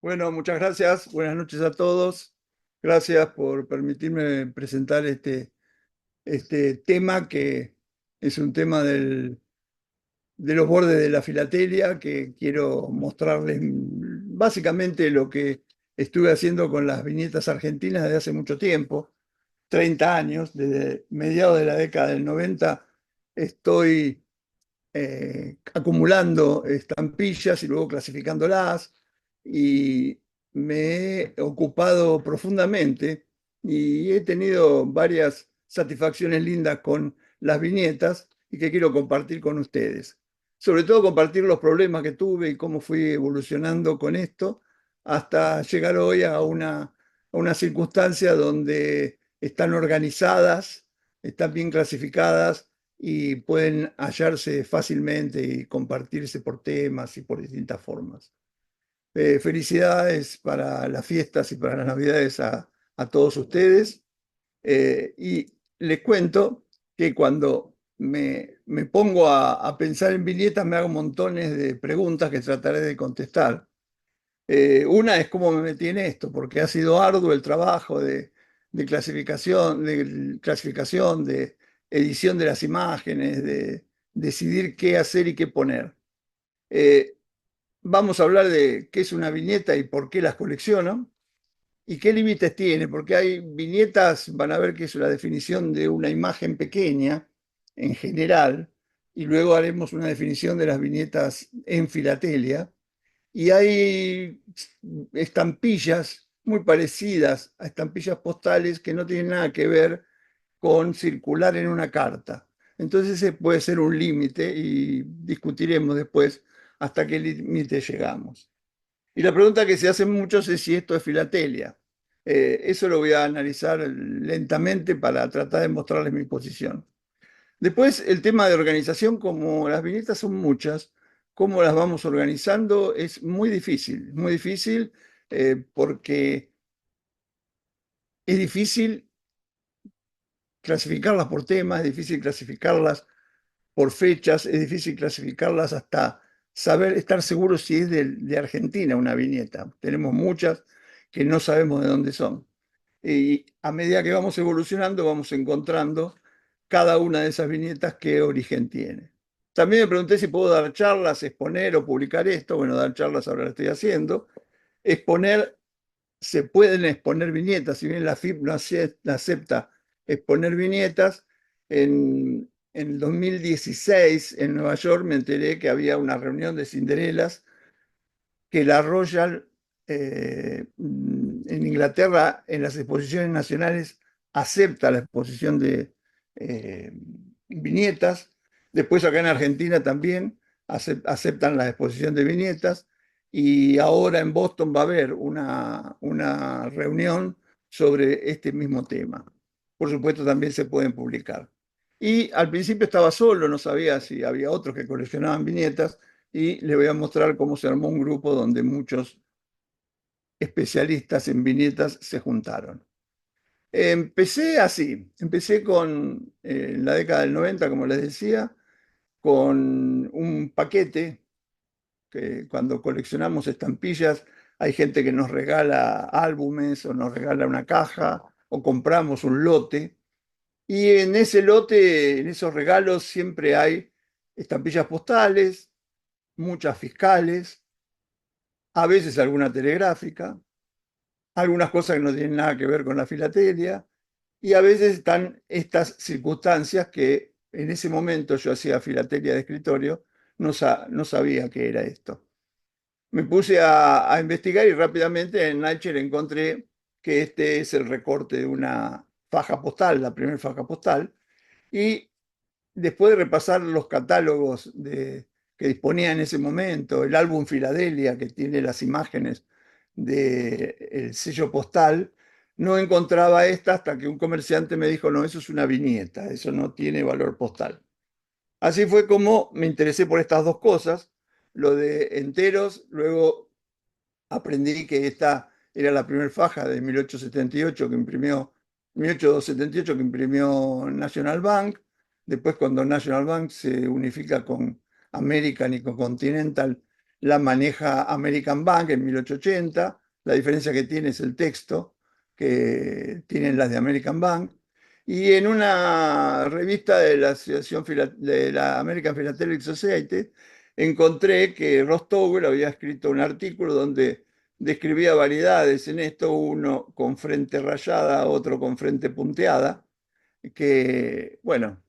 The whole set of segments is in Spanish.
Bueno, muchas gracias. Buenas noches a todos. Gracias por permitirme presentar este tema que es un tema de los bordes de la filatelia, que quiero mostrarles básicamente lo que estuve haciendo con las viñetas argentinas desde hace mucho tiempo, 30 años, desde mediados de la década del 90 estoy acumulando estampillas y luego clasificándolas, y me he ocupado profundamente y he tenido varias satisfacciones lindas con las viñetas y que quiero compartir con ustedes. Sobre todo compartir los problemas que tuve y cómo fui evolucionando con esto hasta llegar hoy a una circunstancia donde están organizadas, están bien clasificadas y pueden hallarse fácilmente y compartirse por temas y por distintas formas. Felicidades para las fiestas y para las Navidades a todos ustedes. Y les cuento que cuando me pongo a pensar en viñetas me hago montones de preguntas que trataré de contestar. Una es cómo me metí en esto, porque ha sido arduo el trabajo de clasificación, de edición de las imágenes, de decidir qué hacer y qué poner. Eh, Vamos a hablar de qué es una viñeta y por qué las colecciono y qué límites tiene, porque hay viñetas, van a ver que es la definición de una imagen pequeña en general, y luego haremos una definición de las viñetas en filatelia y hay estampillas muy parecidas a estampillas postales que no tienen nada que ver con circular en una carta. Entonces ese puede ser un límite y discutiremos después hasta qué límite llegamos. Y la pregunta que se hacen muchos es si esto es filatelia. Eso lo voy a analizar lentamente para tratar de mostrarles mi posición. Después, el tema de organización, como las viñetas son muchas, cómo las vamos organizando es muy difícil, porque es difícil clasificarlas por temas, es difícil clasificarlas por fechas, es difícil clasificarlas hasta saber, estar seguros si es de Argentina una viñeta. Tenemos muchas que no sabemos de dónde son. Y a medida que vamos evolucionando, vamos encontrando cada una de esas viñetas qué origen tiene. También me pregunté si puedo dar charlas, exponer o publicar esto. Bueno, dar charlas ahora lo estoy haciendo. Exponer, se pueden exponer viñetas, si bien la FIP no acepta exponer viñetas. En el 2016 en Nueva York me enteré que había una reunión de Cinderelas que la Royal en Inglaterra, en las exposiciones nacionales, acepta la exposición de eh, viñetas. Después acá en Argentina también aceptan la exposición de viñetas. Y ahora en Boston va a haber una reunión sobre este mismo tema. Por supuesto, también se pueden publicar. Y al principio estaba solo, no sabía si había otros que coleccionaban viñetas, y les voy a mostrar cómo se armó un grupo donde muchos especialistas en viñetas se juntaron. Empecé así, empecé con la década del 90, como les decía, con un paquete que cuando coleccionamos estampillas hay gente que nos regala álbumes o nos regala una caja o compramos un lote, y en ese lote, en esos regalos siempre hay estampillas postales, muchas fiscales, a veces alguna telegráfica, algunas cosas que no tienen nada que ver con la filatelia, y a veces están estas circunstancias que en ese momento yo hacía filatelia de escritorio, no sabía qué era esto. Me puse a investigar y rápidamente en Nature encontré que este es el recorte de una faja postal, la primera faja postal, y después de repasar los catálogos que disponía en ese momento, el álbum Filadelfia, que tiene las imágenes del sello postal, no encontraba esta hasta que un comerciante me dijo, no, eso es una viñeta, eso no tiene valor postal. Así fue como me interesé por estas dos cosas, lo de enteros. Luego aprendí que esta era la primera faja de 1878 que imprimió, 1878 que imprimió National Bank. Después, cuando National Bank se unifica con American y con Continental, la maneja American Bank en 1880. La diferencia que tiene es el texto que tienen las de American Bank. Y en una revista de la Asociación de la American Philatelic Society encontré que Rostow había escrito un artículo donde describía variedades en esto, uno con frente rayada, otro con frente punteada, que, bueno,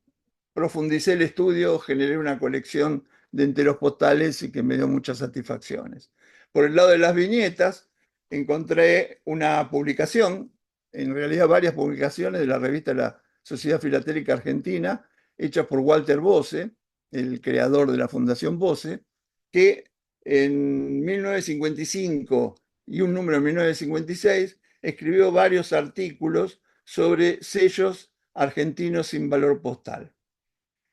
profundicé el estudio, generé una colección de enteros postales y que me dio muchas satisfacciones. Por el lado de las viñetas, encontré una publicación, en realidad varias publicaciones de la revista de la Sociedad Filatélica Argentina, hechas por Walter Bose, el creador de la Fundación Bose, que en 1955 y un número en 1956 escribió varios artículos sobre sellos argentinos sin valor postal.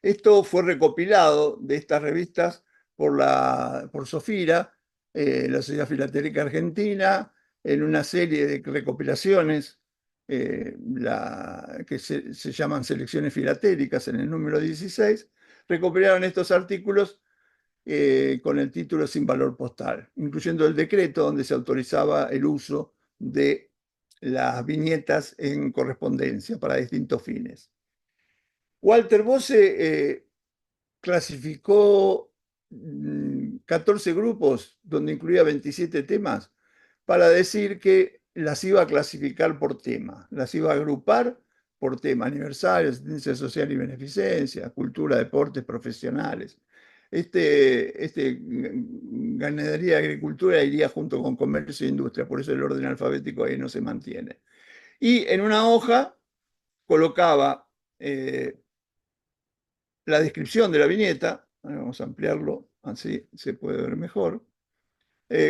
Esto fue recopilado de estas revistas por Sofira, la Sociedad Filatélica Argentina, en una serie de recopilaciones que se llaman Selecciones Filatélicas en el número 16, recopilaron estos artículos con el título Sin valor postal, incluyendo el decreto donde se autorizaba el uso de las viñetas en correspondencia para distintos fines. Walter Bose clasificó 14 grupos, donde incluía 27 temas, para decir que las iba a clasificar por tema, las iba a agrupar por tema: aniversario, asistencia social y beneficencia, cultura, deportes, profesionales. Ganadería y agricultura iría junto con comercio e industria, por eso el orden alfabético ahí no se mantiene. Y en una hoja colocaba la descripción de la viñeta. Vamos a ampliarlo, así se puede ver mejor.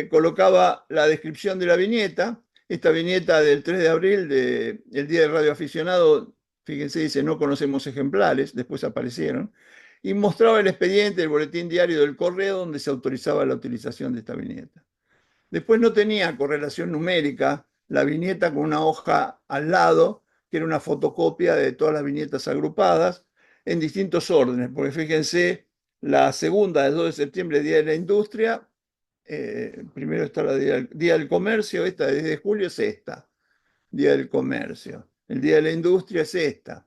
Colocaba la descripción de la viñeta. Esta viñeta del 3 de abril, del Día del Radio Aficionado, fíjense, dice: no conocemos ejemplares, después aparecieron, y mostraba el expediente del boletín diario del correo donde se autorizaba la utilización de esta viñeta. Después no tenía correlación numérica la viñeta con una hoja al lado, que era una fotocopia de todas las viñetas agrupadas en distintos órdenes, porque fíjense, la segunda del 2 de septiembre, Día de la Industria, primero está la Día del Comercio, esta de 10 de julio es esta, Día del Comercio. El Día de la Industria es esta.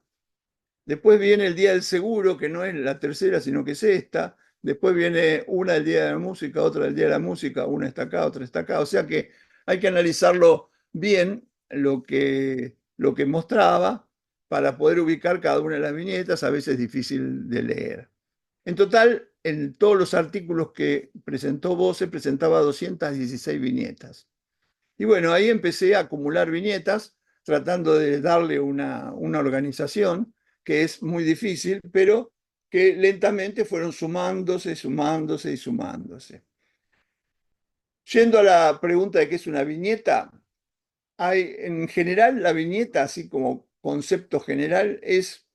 Después viene el Día del Seguro, que no es la tercera, sino que es esta. Después viene una del Día de la Música, otra del Día de la Música, una está acá, otra está acá. O sea que hay que analizarlo bien lo que mostraba para poder ubicar cada una de las viñetas, a veces es difícil de leer. En total, en todos los artículos que presentó Bose, presentaba 216 viñetas. Y bueno, ahí empecé a acumular viñetas, tratando de darle una organización, que es muy difícil, pero que lentamente fueron sumándose, sumándose y sumándose. Yendo a la pregunta de qué es una viñeta, en general la viñeta, así como concepto general, es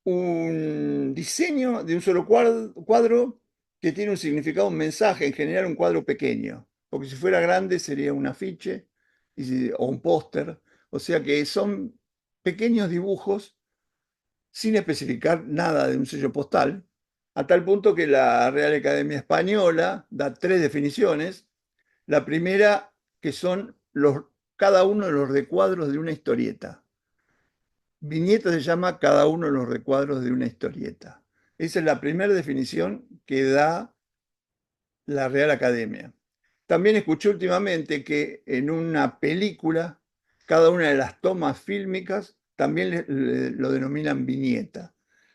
un diseño de un solo cuadro que tiene un significado, un mensaje, en general un cuadro pequeño, porque si fuera grande sería un afiche o un póster. O sea que son pequeños dibujos sin especificar nada de un sello postal, a tal punto que la Real Academia Española da 3 definiciones. La primera, que son cada uno de los recuadros de una historieta. Viñeta se llama cada uno de los recuadros de una historieta. Esa es la primera definición que da la Real Academia. También escuché últimamente que en una película, cada una de las tomas fílmicas también lo denominan viñeta,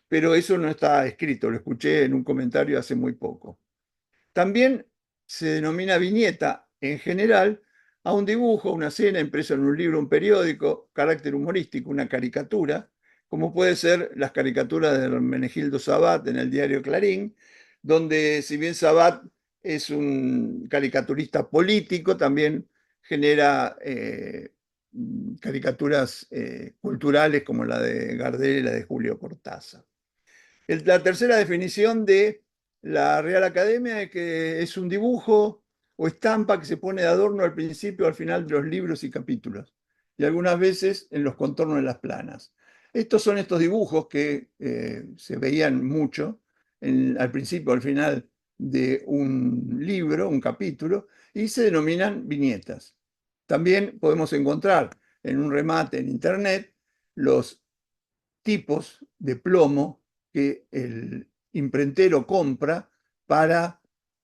pero eso no está escrito, lo escuché en un comentario hace muy poco. También se denomina viñeta en general a un dibujo, una escena impreso en un libro, un periódico, carácter humorístico, una caricatura, como puede ser las caricaturas de Hermenegildo Sabat en el diario Clarín, donde, si bien Sabat es un caricaturista político, también genera caricaturas culturales como la de Gardel y la de Julio Cortázar. La tercera definición de la Real Academia es que es un dibujo o estampa que se pone de adorno al principio o al final de los libros y capítulos, y algunas veces en los contornos de las planas. Estos son estos dibujos que se veían mucho al principio o al final de un libro, un capítulo, y se denominan viñetas. También podemos encontrar en un remate en internet los tipos de plomo que el imprentero compra para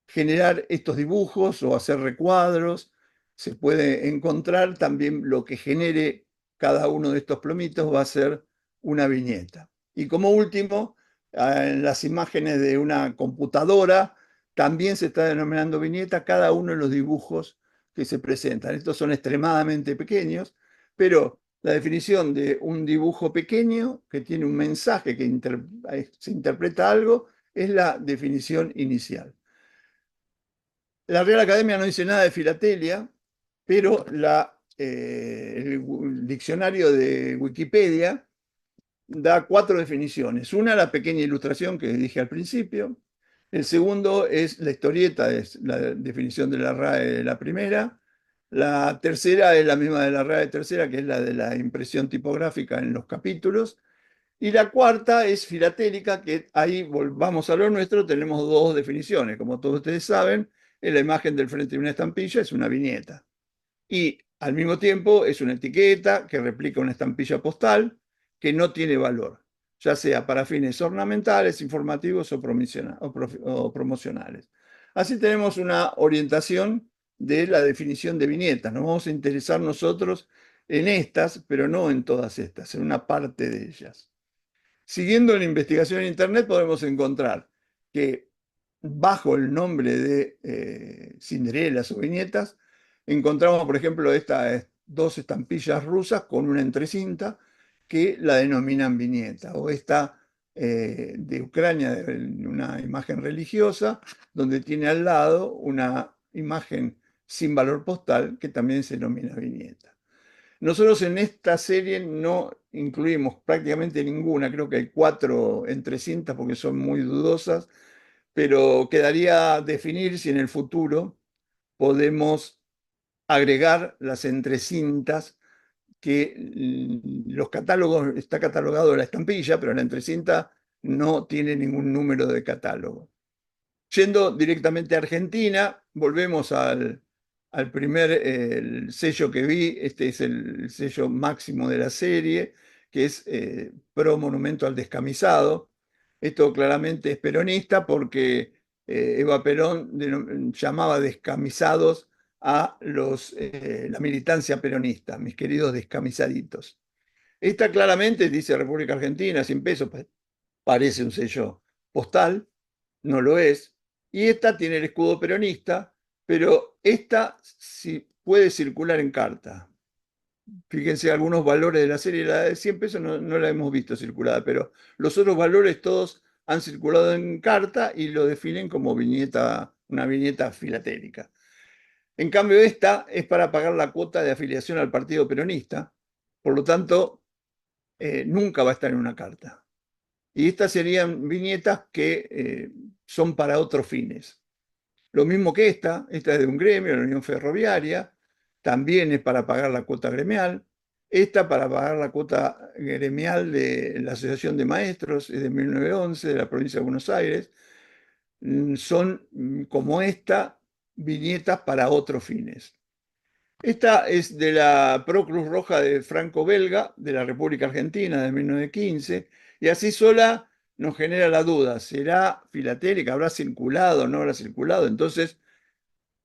generar estos dibujos o hacer recuadros. Se puede encontrar también lo que genere cada uno de estos plomitos va a ser una viñeta. Y como último, en las imágenes de una computadora también se está denominando viñeta cada uno de los dibujos que se presentan. Estos son extremadamente pequeños, pero la definición de un dibujo pequeño que tiene un mensaje, que se interpreta algo, es la definición inicial. La Real Academia no dice nada de filatelia, pero el diccionario de Wikipedia da 4 definiciones. Una, la pequeña ilustración que dije al principio. El segundo es la historieta, es la definición de la RAE de la primera. La tercera es la misma de la RAE tercera, que es la de la impresión tipográfica en los capítulos. Y la cuarta es filatélica, que ahí volvamos a lo nuestro, tenemos 2 definiciones. Como todos ustedes saben, en la imagen del frente de una estampilla es una viñeta. Y al mismo tiempo es una etiqueta que replica una estampilla postal que no tiene valor, ya sea para fines ornamentales, informativos o promocionales. Así tenemos una orientación de la definición de viñetas. Nos vamos a interesar nosotros en estas, pero no en todas estas, en una parte de ellas. Siguiendo la investigación en Internet podemos encontrar que bajo el nombre de cinderelas o viñetas, encontramos, por ejemplo, estas 2 estampillas rusas con una entrecinta que la denominan viñeta, o esta de Ucrania, de una imagen religiosa, donde tiene al lado una imagen sin valor postal que también se denomina viñeta. Nosotros en esta serie no incluimos prácticamente ninguna, creo que hay 4 entre cintas porque son muy dudosas, pero quedaría definir si en el futuro podemos agregar las entrecintas que los catálogos, está catalogado la estampilla, pero la entrecinta no tiene ningún número de catálogo. Yendo directamente a Argentina, volvemos al primer el sello que vi. Este es el sello máximo de la serie, que es Pro Monumento al Descamisado. Esto claramente es peronista porque Eva Perón llamaba descamisados a la militancia peronista, mis queridos descamisaditos. Esta claramente dice República Argentina, 100 pesos, parece un sello postal, no lo es. Y esta tiene el escudo peronista, pero esta sí puede circular en carta. Fíjense algunos valores de la serie, la de 100 pesos no la hemos visto circulada, pero los otros valores todos han circulado en carta y lo definen como viñeta, una viñeta filatélica. En cambio, esta es para pagar la cuota de afiliación al Partido Peronista, por lo tanto, nunca va a estar en una carta. Y estas serían viñetas que son para otros fines. Lo mismo que esta es de un gremio, la Unión Ferroviaria, también es para pagar la cuota gremial. Esta para pagar la cuota gremial de la Asociación de Maestros, es de 1911, de la provincia de Buenos Aires. Son como esta, viñetas para otros fines. Esta es de la Pro Cruz Roja de Franco-Belga, de la República Argentina, de 1915, y así sola nos genera la duda, ¿será filatélica? ¿Habrá circulado? ¿No habrá circulado? Entonces,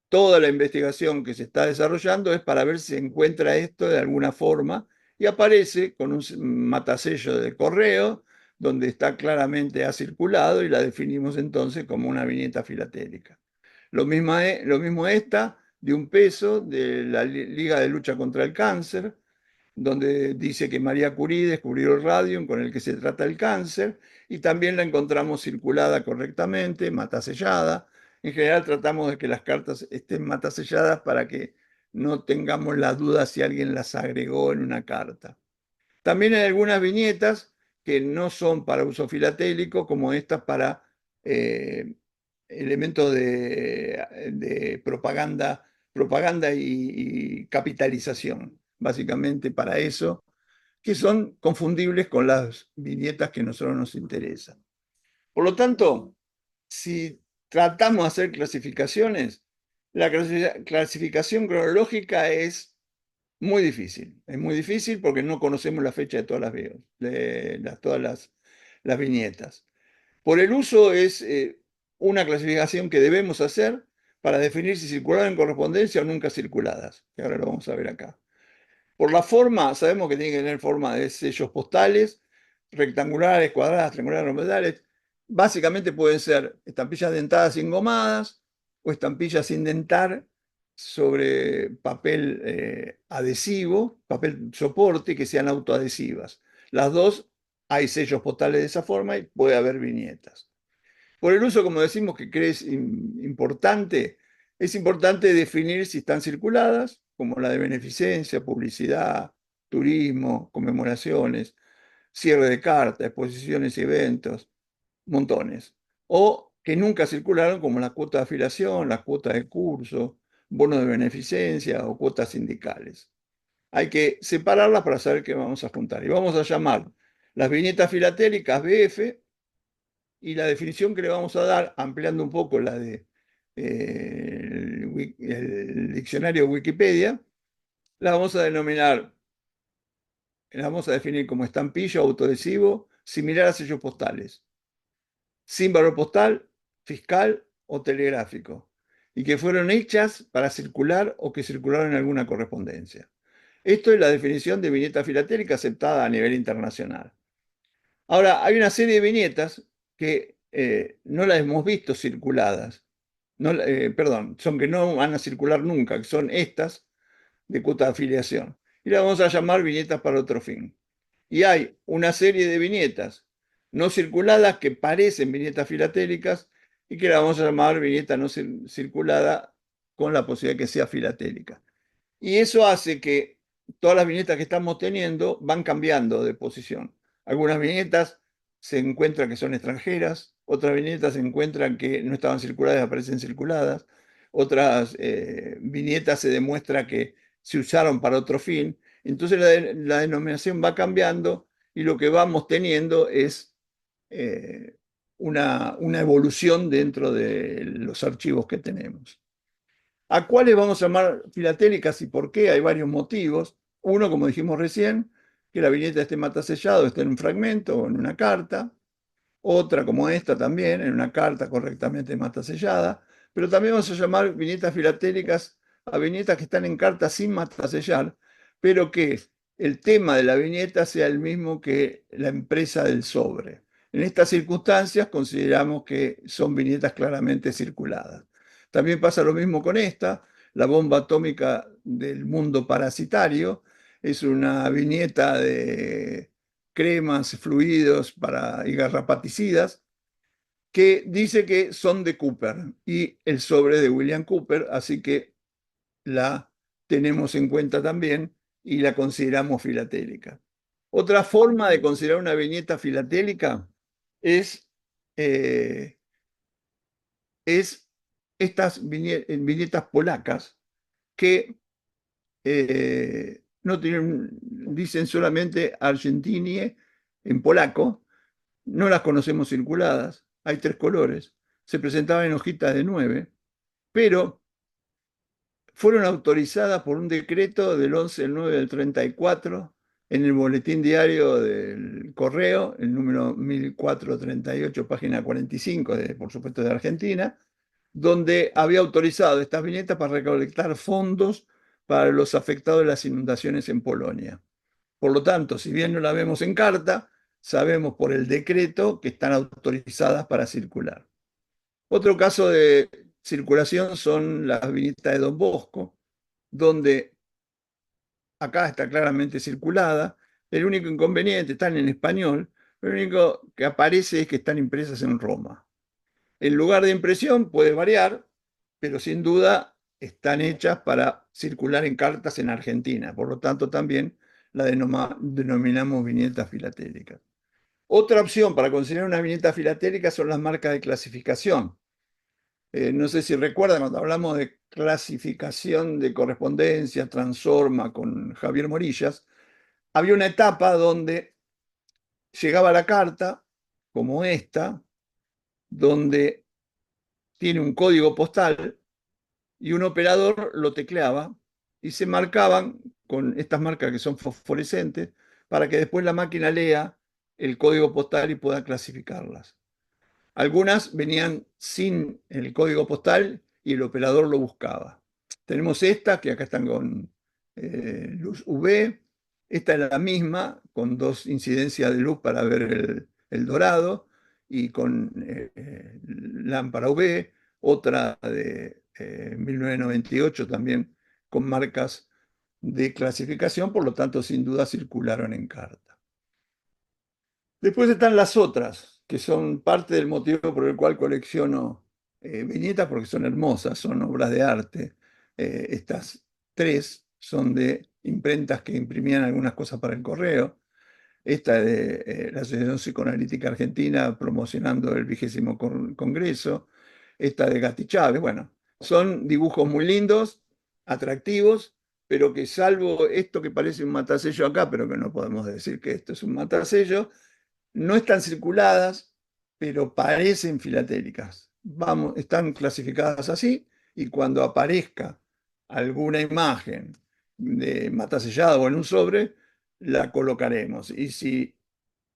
toda la investigación que se está desarrollando es para ver si se encuentra esto de alguna forma, y aparece con un matasello de correo, donde está claramente ha circulado, y la definimos entonces como una viñeta filatélica. Lo mismo esta, de 1 peso, de la Liga de Lucha contra el Cáncer, donde dice que María Curie descubrió el radium con el que se trata el cáncer, y también la encontramos circulada correctamente, matasellada. En general tratamos de que las cartas estén mataselladas para que no tengamos la duda si alguien las agregó en una carta. También hay algunas viñetas que no son para uso filatélico, como estas para elementos de propaganda y capitalización, básicamente para eso, que son confundibles con las viñetas que a nosotros nos interesan. Por lo tanto, si tratamos de hacer clasificaciones, la clasificación cronológica es muy difícil. Es muy difícil porque no conocemos la fecha de todas las viñetas. Por el uso es una clasificación que debemos hacer para definir si circularon en correspondencia o nunca circuladas, que ahora lo vamos a ver acá. Por la forma, sabemos que tiene que tener forma de sellos postales, rectangulares, cuadradas, triangulares, romboidales. Básicamente pueden ser estampillas dentadas sin gomadas o estampillas sin dentar sobre papel adhesivo, papel soporte, que sean autoadhesivas. Las dos, hay sellos postales de esa forma y puede haber viñetas. Por el uso, como decimos, que crees importante, es importante definir si están circuladas, como la de beneficencia, publicidad, turismo, conmemoraciones, cierre de carta, exposiciones y eventos, montones. O que nunca circularon, como la cuota de afiliación, las cuotas de curso, bonos de beneficencia o cuotas sindicales. Hay que separarlas para saber qué vamos a juntar. Y vamos a llamar las viñetas filatélicas BF, y la definición que le vamos a dar, ampliando un poco la de el diccionario Wikipedia, la vamos a denominar, la vamos a definir como estampillo autoadhesivo similar a sellos postales, sin valor postal, fiscal o telegráfico, y que fueron hechas para circular o que circularon en alguna correspondencia. Esto es la definición de viñeta filatélica aceptada a nivel internacional. Ahora, hay una serie de viñetas que no las hemos visto circuladas. No, perdón, son que no van a circular nunca, que son estas de cuota de afiliación. Y las vamos a llamar viñetas para otro fin. Y hay una serie de viñetas no circuladas que parecen viñetas filatélicas y que las vamos a llamar viñeta no circulada con la posibilidad de que sea filatélica. Y eso hace que todas las viñetas que estamos teniendo van cambiando de posición. Algunas viñetas se encuentran que son extranjeras, otras viñetas se encuentran que no estaban circuladas y aparecen circuladas, otras viñetas se demuestra que se usaron para otro fin. Entonces la denominación va cambiando y lo que vamos teniendo es una evolución dentro de los archivos que tenemos. ¿A cuáles vamos a llamar filatélicas y por qué? Hay varios motivos. Uno, como dijimos recién, que la viñeta esté matasellado, esté en un fragmento o en una carta. Otra, como esta también, en una carta correctamente matasellada. Pero también vamos a llamar viñetas filatélicas a viñetas que están en carta sin matasellar, pero que el tema de la viñeta sea el mismo que la empresa del sobre. En estas circunstancias consideramos que son viñetas claramente circuladas. También pasa lo mismo con esta, la bomba atómica del mundo parasitario. Es una viñeta de cremas, fluidos y garrapaticidas, que dice que son de Cooper y el sobre de William Cooper, así que la tenemos en cuenta también y la consideramos filatélica. Otra forma de considerar una viñeta filatélica es, eh, es estas viñetas polacas que no tienen, dicen solamente Argentinie en polaco, no las conocemos circuladas, hay tres colores, se presentaban en hojitas de 9, pero fueron autorizadas por un decreto del 11 del 9 del 34 en el boletín diario del Correo, el número 1438, página 45, por supuesto de Argentina, donde había autorizado estas viñetas para recolectar fondos para los afectados de las inundaciones en Polonia. Por lo tanto, si bien no la vemos en carta, sabemos por el decreto que están autorizadas para circular. Otro caso de circulación son las viñetas de Don Bosco, donde acá está claramente circulada. El único inconveniente, están en español, pero lo único que aparece es que están impresas en Roma. El lugar de impresión puede variar, pero sin duda están hechas para circular en cartas en Argentina. Por lo tanto, también la denominamos viñetas filatélicas. Otra opción para considerar una viñeta filatélica son las marcas de clasificación. No sé si recuerdan cuando hablamos de clasificación de correspondencia, Transforma con Javier Morillas, había una etapa donde llegaba la carta, como esta, donde tiene un código postal y un operador lo tecleaba y se marcaban con estas marcas que son fosforescentes para que después la máquina lea el código postal y pueda clasificarlas. Algunas venían sin el código postal y el operador lo buscaba. Tenemos esta, que acá están con luz UV. Esta es la misma, con dos incidencias de luz para ver el dorado y con lámpara UV. Otra de 1998 también con marcas de clasificación, por lo tanto, sin duda circularon en carta. Después están las otras, que son parte del motivo por el cual colecciono viñetas, porque son hermosas, son obras de arte. Estas tres son de imprentas que imprimían algunas cosas para el correo. Esta es de la Asociación Psicoanalítica Argentina promocionando el 20º Congreso. Esta de Gatti Chávez. Bueno, son dibujos muy lindos, atractivos, pero que salvo esto que parece un matasello acá, pero que no podemos decir que esto es un matasello, no están circuladas, pero parecen filatélicas. Vamos, están clasificadas así y cuando aparezca alguna imagen de matasellado o en un sobre, la colocaremos. Y si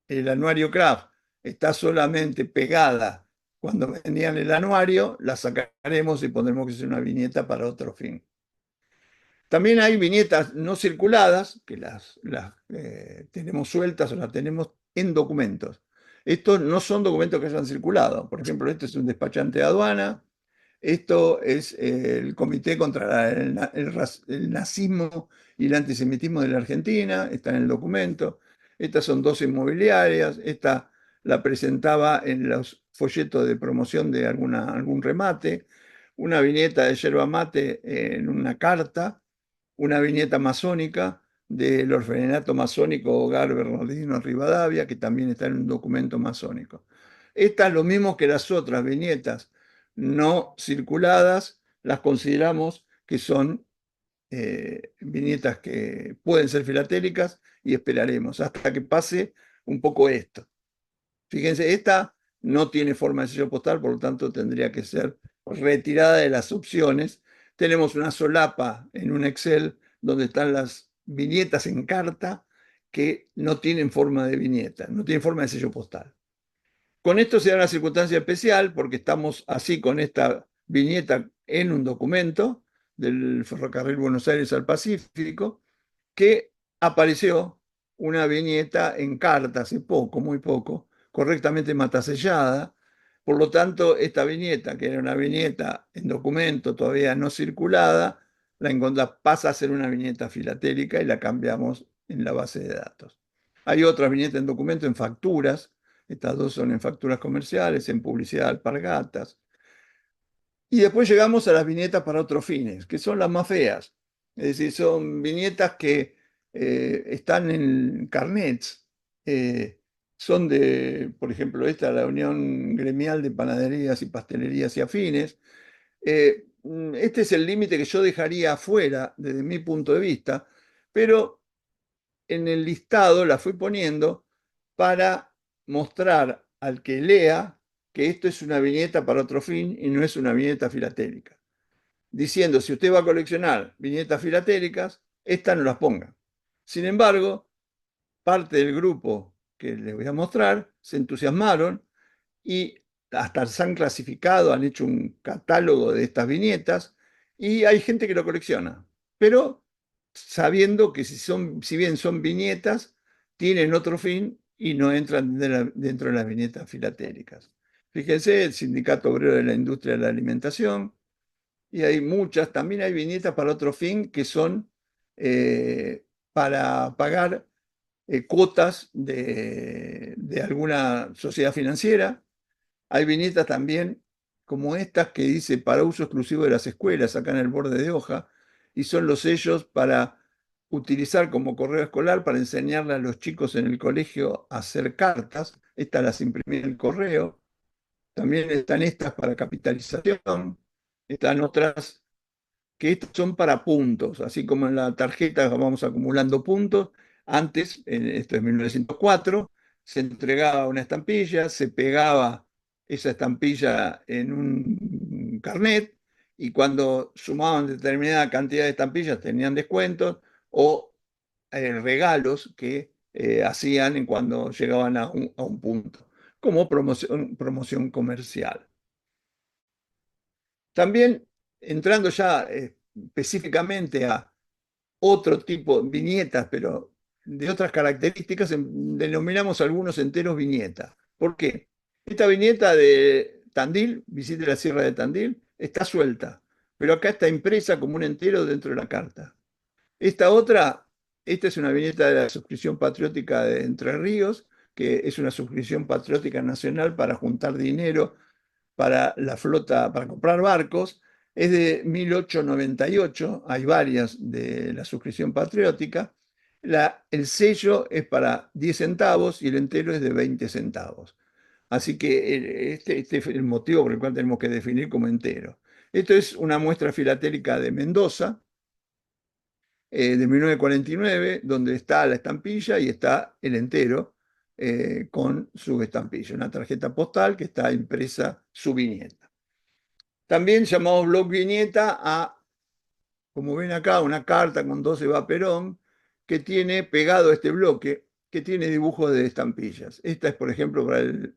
el anuario Kraft está solamente pegada cuando vendían el anuario, la sacaremos y pondremos que es una viñeta para otro fin. También hay viñetas no circuladas, que las tenemos sueltas o las tenemos en documentos. Estos no son documentos que hayan circulado. Por ejemplo, este es un despachante de aduana, esto es el Comité contra el Nazismo y el Antisemitismo de la Argentina, está en el documento. Estas son dos inmobiliarias, esta la presentaba en los folletos de promoción de algún remate, una viñeta de yerba mate en una carta, una viñeta masónica del orfanato masónico Hogar Bernardino Rivadavia, que también está en un documento masónico. Estas, lo mismo que las otras viñetas no circuladas, las consideramos que son viñetas que pueden ser filatélicas y esperaremos hasta que pase un poco esto. Fíjense, esta no tiene forma de sello postal, por lo tanto tendría que ser retirada de las opciones. Tenemos una solapa en un Excel donde están las viñetas en carta que no tienen forma de viñeta, no tienen forma de sello postal. Con esto se da una circunstancia especial porque estamos así con esta viñeta en un documento del ferrocarril Buenos Aires al Pacífico, que apareció una viñeta en carta hace poco, muy poco, correctamente matasellada. Por lo tanto, esta viñeta, que era una viñeta en documento todavía no circulada, pasa a ser una viñeta filatélica y la cambiamos en la base de datos. Hay otras viñetas en documento en facturas, estas dos son en facturas comerciales, en publicidad de alpargatas. Y después llegamos a las viñetas para otros fines, que son las más feas. Es decir, son viñetas que están en carnets. Son de, por ejemplo, esta, la Unión Gremial de Panaderías y Pastelerías y Afines. Este es el límite que yo dejaría afuera desde mi punto de vista, pero en el listado la fui poniendo para mostrar al que lea que esto es una viñeta para otro fin y no es una viñeta filatélica. Diciendo, si usted va a coleccionar viñetas filatélicas, estas no las ponga. Sin embargo, parte del grupo que les voy a mostrar se entusiasmaron y hasta se han clasificado, han hecho un catálogo de estas viñetas y hay gente que lo colecciona. Pero sabiendo que si bien son viñetas, tienen otro fin y no entran dentro de las viñetas filatélicas. Fíjense, el Sindicato Obrero de la Industria de la Alimentación, y hay muchas, también hay viñetas para otro fin que son para pagar cuotas de alguna sociedad financiera. Hay viñetas también como estas que dice para uso exclusivo de las escuelas, acá en el borde de hoja, y son los sellos para utilizar como correo escolar para enseñarle a los chicos en el colegio a hacer cartas. Estas las imprimí en el correo. También están estas para capitalización. Están otras que estos son para puntos, así como en la tarjeta vamos acumulando puntos. Antes, esto es 1904, se entregaba una estampilla, se pegaba esa estampilla en un carnet y cuando sumaban determinada cantidad de estampillas tenían descuentos o regalos que hacían en cuando llegaban a un punto, como promoción comercial. También entrando ya específicamente a otro tipo, viñetas, pero de otras características, denominamos algunos enteros viñetas. ¿Por qué? Esta viñeta de Tandil, visite la Sierra de Tandil, está suelta, pero acá está impresa como un entero dentro de la carta. Esta otra, esta es una viñeta de la suscripción patriótica de Entre Ríos, que es una suscripción patriótica nacional para juntar dinero para la flota, para comprar barcos, es de 1898, hay varias de la suscripción patriótica. El sello es para 10 centavos y el entero es de 20 centavos. Así que este es el motivo por el cual tenemos que definir como entero. Esto es una muestra filatélica de Mendoza, de 1949, donde está la estampilla y está el entero con su estampilla, una tarjeta postal que está impresa su viñeta. También llamamos blog viñeta a, como ven acá, una carta con 12 va Perón, que tiene pegado este bloque, que tiene dibujos de estampillas. Esta es, por ejemplo, para el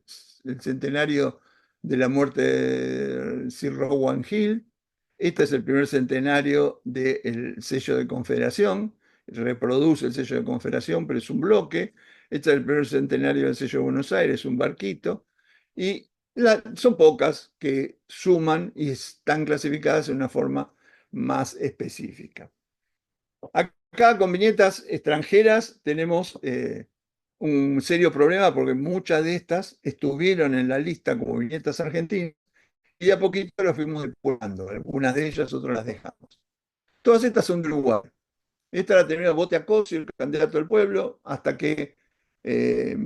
centenario de la muerte de Sir Rowan Hill. Este es el primer centenario del sello de Confederación. Reproduce el sello de Confederación, pero es un bloque. Este es el primer centenario del sello de Buenos Aires, un barquito. Y son pocas que suman y están clasificadas en una forma más específica. Acá con viñetas extranjeras tenemos un serio problema porque muchas de estas estuvieron en la lista como viñetas argentinas y a poquito las fuimos depurando. Algunas de ellas, otras las dejamos. Todas estas son de Uruguay. Esta la tenía Bote Acosio, el candidato del pueblo, hasta que eh,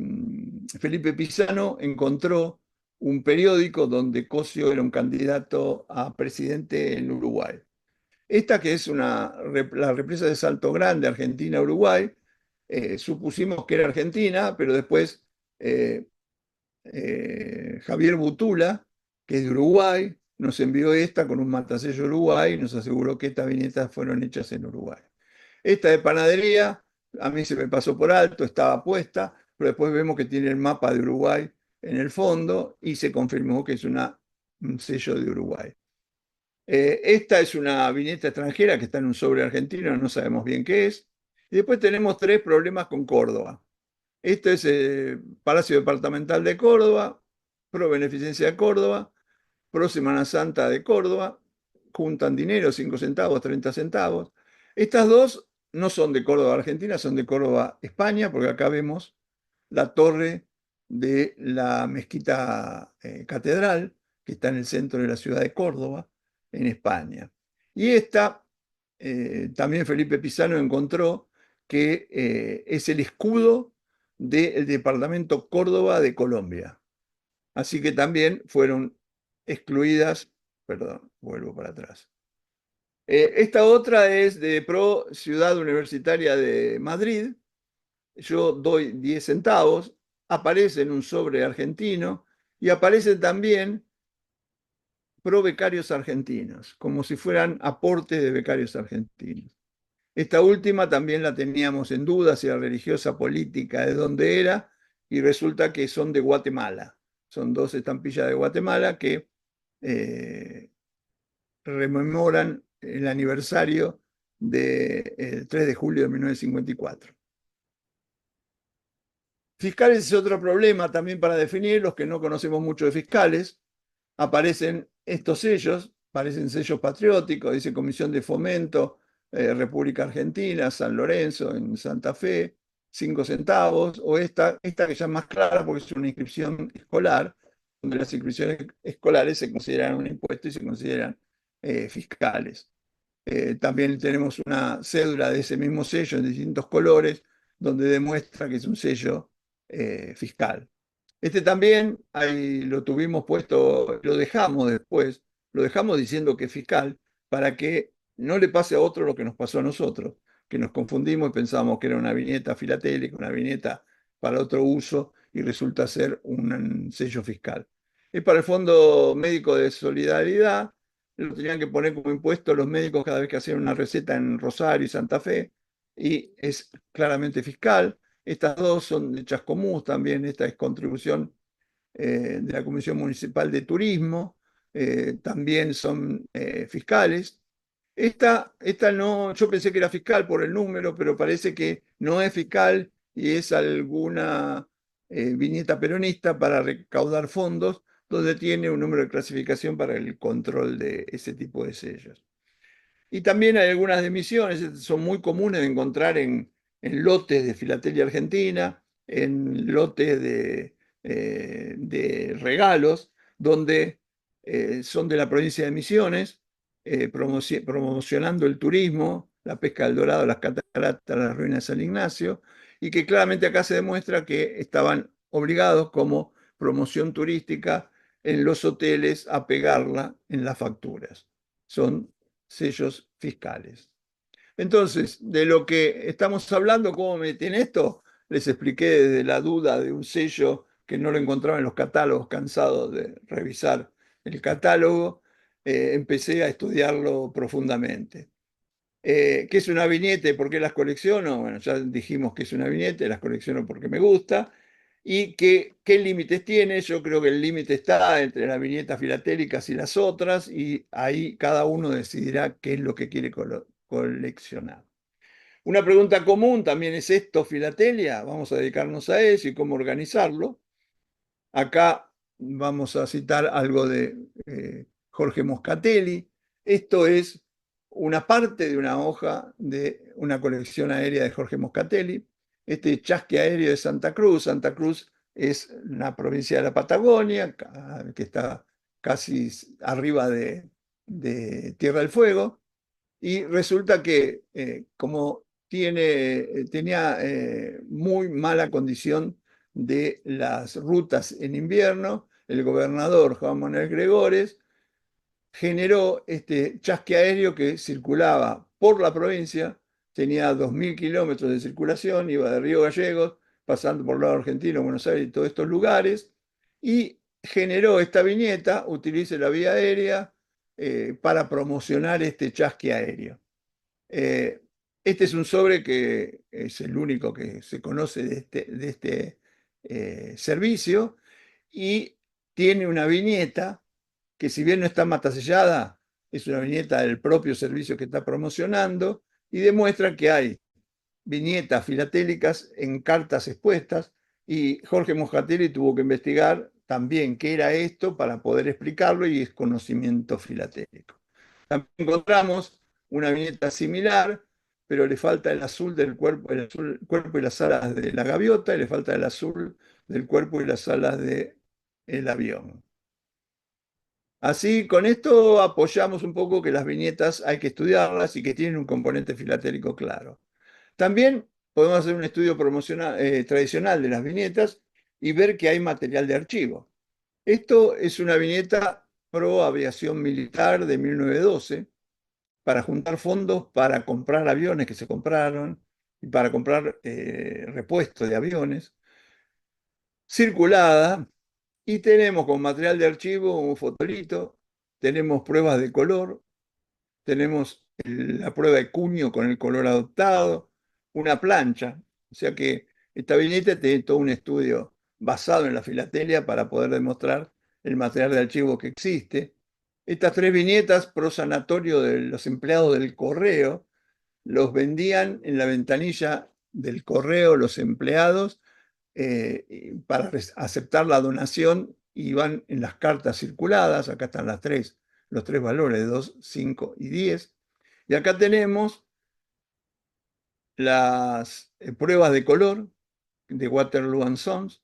Felipe Pisano encontró un periódico donde Cosio era un candidato a presidente en Uruguay. Esta que es la represa de Salto Grande, Argentina-Uruguay, supusimos que era Argentina, pero después eh, Javier Butula, que es de Uruguay, nos envió esta con un matasello Uruguay y nos aseguró que estas viñetas fueron hechas en Uruguay. Esta de panadería, a mí se me pasó por alto, estaba puesta, pero después vemos que tiene el mapa de Uruguay en el fondo y se confirmó que es un sello de Uruguay. Esta es una viñeta extranjera que está en un sobre argentino, no sabemos bien qué es. Y después tenemos tres problemas con Córdoba. Este es el Palacio Departamental de Córdoba, Pro Beneficencia de Córdoba, Pro Semana Santa de Córdoba, juntan dinero, 5 centavos, 30 centavos. Estas dos no son de Córdoba, Argentina, son de Córdoba, España, porque acá vemos la torre de la mezquita catedral, que está en el centro de la ciudad de Córdoba, en España. Y esta, también Felipe Pisano encontró que es el escudo del departamento Córdoba de Colombia. Así que también fueron excluidas, perdón, vuelvo para atrás. Esta otra es de Pro Ciudad Universitaria de Madrid. Yo doy 10 centavos, aparece en un sobre argentino y aparece también Pro Becarios Argentinos, como si fueran aportes de becarios argentinos. Esta última también la teníamos en duda si era religiosa, política, de dónde era, y resulta que son de Guatemala. Son dos estampillas de Guatemala que rememoran el aniversario del 3 de julio de 1954. Fiscales es otro problema también para definir, los que no conocemos mucho de fiscales. Aparecen estos sellos, aparecen sellos patrióticos, dice Comisión de Fomento, República Argentina, San Lorenzo, en Santa Fe, 5 centavos, o esta que ya es más clara porque es una inscripción escolar, donde las inscripciones escolares se consideran un impuesto y se consideran fiscales. También tenemos una cédula de ese mismo sello en distintos colores, donde demuestra que es un sello fiscal. Este también ahí lo tuvimos puesto, lo dejamos después, lo dejamos diciendo que es fiscal para que no le pase a otro lo que nos pasó a nosotros, que nos confundimos y pensábamos que era una viñeta filatélica, una viñeta para otro uso y resulta ser un sello fiscal. Es para el Fondo Médico de Solidaridad lo tenían que poner como impuesto los médicos cada vez que hacían una receta en Rosario y Santa Fe, y es claramente fiscal. Estas dos son de Chascomús también, esta es contribución de la Comisión Municipal de Turismo, también son fiscales. Esta no, yo pensé que era fiscal por el número, pero parece que no es fiscal y es alguna viñeta peronista para recaudar fondos, donde tiene un número de clasificación para el control de ese tipo de sellos. Y también hay algunas de Misiones, son muy comunes de encontrar en lotes de filatelia argentina, en lotes de regalos, donde son de la provincia de Misiones, promocionando el turismo, la pesca del dorado, las cataratas, las ruinas de San Ignacio, y que claramente acá se demuestra que estaban obligados como promoción turística en los hoteles a pegarla en las facturas. Son sellos fiscales. Entonces, de lo que estamos hablando, ¿cómo me tiene esto? Les expliqué desde la duda de un sello que no lo encontraba en los catálogos, cansado de revisar el catálogo, empecé a estudiarlo profundamente. ¿Qué es una viñeta y por qué las colecciono? Bueno, ya dijimos que es una viñeta, las colecciono porque me gusta. ¿Y qué límites tiene? Yo creo que el límite está entre las viñetas filatélicas y las otras, y ahí cada uno decidirá qué es lo que quiere coleccionar. Una pregunta común también es esto, filatelia, vamos a dedicarnos a eso y cómo organizarlo. Acá vamos a citar algo de Jorge Moscatelli. Esto es una parte de una hoja de una colección aérea de Jorge Moscatelli. Este chasque aéreo de Santa Cruz. Santa Cruz es una provincia de la Patagonia, que está casi arriba de Tierra del Fuego. Y resulta que como tenía muy mala condición de las rutas en invierno, el gobernador Juan Manuel Gregores generó este chasque aéreo que circulaba por la provincia, tenía 2.000 kilómetros de circulación, iba de Río Gallegos, pasando por el lado argentino, Buenos Aires y todos estos lugares, y generó esta viñeta, utilice la vía aérea, para promocionar este chasque aéreo. Eh, este es un sobre que es el único que se conoce de este servicio, y tiene una viñeta que, si bien no está matasellada, es una viñeta del propio servicio que está promocionando, y demuestra que hay viñetas filatélicas en cartas expuestas, y Jorge Moscatelli tuvo que investigar también qué era esto para poder explicarlo, y es conocimiento filatélico. También encontramos una viñeta similar, pero le falta el azul del cuerpo, cuerpo y las alas de la gaviota, y le falta el azul del cuerpo y las alas del avión. Así, con esto apoyamos un poco que las viñetas hay que estudiarlas y que tienen un componente filatélico claro. También podemos hacer un estudio tradicional de las viñetas y ver que hay material de archivo. Esto es una viñeta pro aviación militar de 1912, para juntar fondos para comprar aviones que se compraron y para comprar repuestos de aviones, circulada, y tenemos como material de archivo un fotolito, tenemos pruebas de color, tenemos la prueba de cuño con el color adoptado, una plancha. O sea que esta viñeta tiene todo un estudio basado en la filatelia para poder demostrar el material de archivo que existe. Estas tres viñetas pro sanatorio de los empleados del correo los vendían en la ventanilla del correo los empleados, para aceptar la donación, y van en las cartas circuladas. Acá están los tres valores de 2, 5 y 10. Y acá tenemos las pruebas de color de Waterloo and Sons,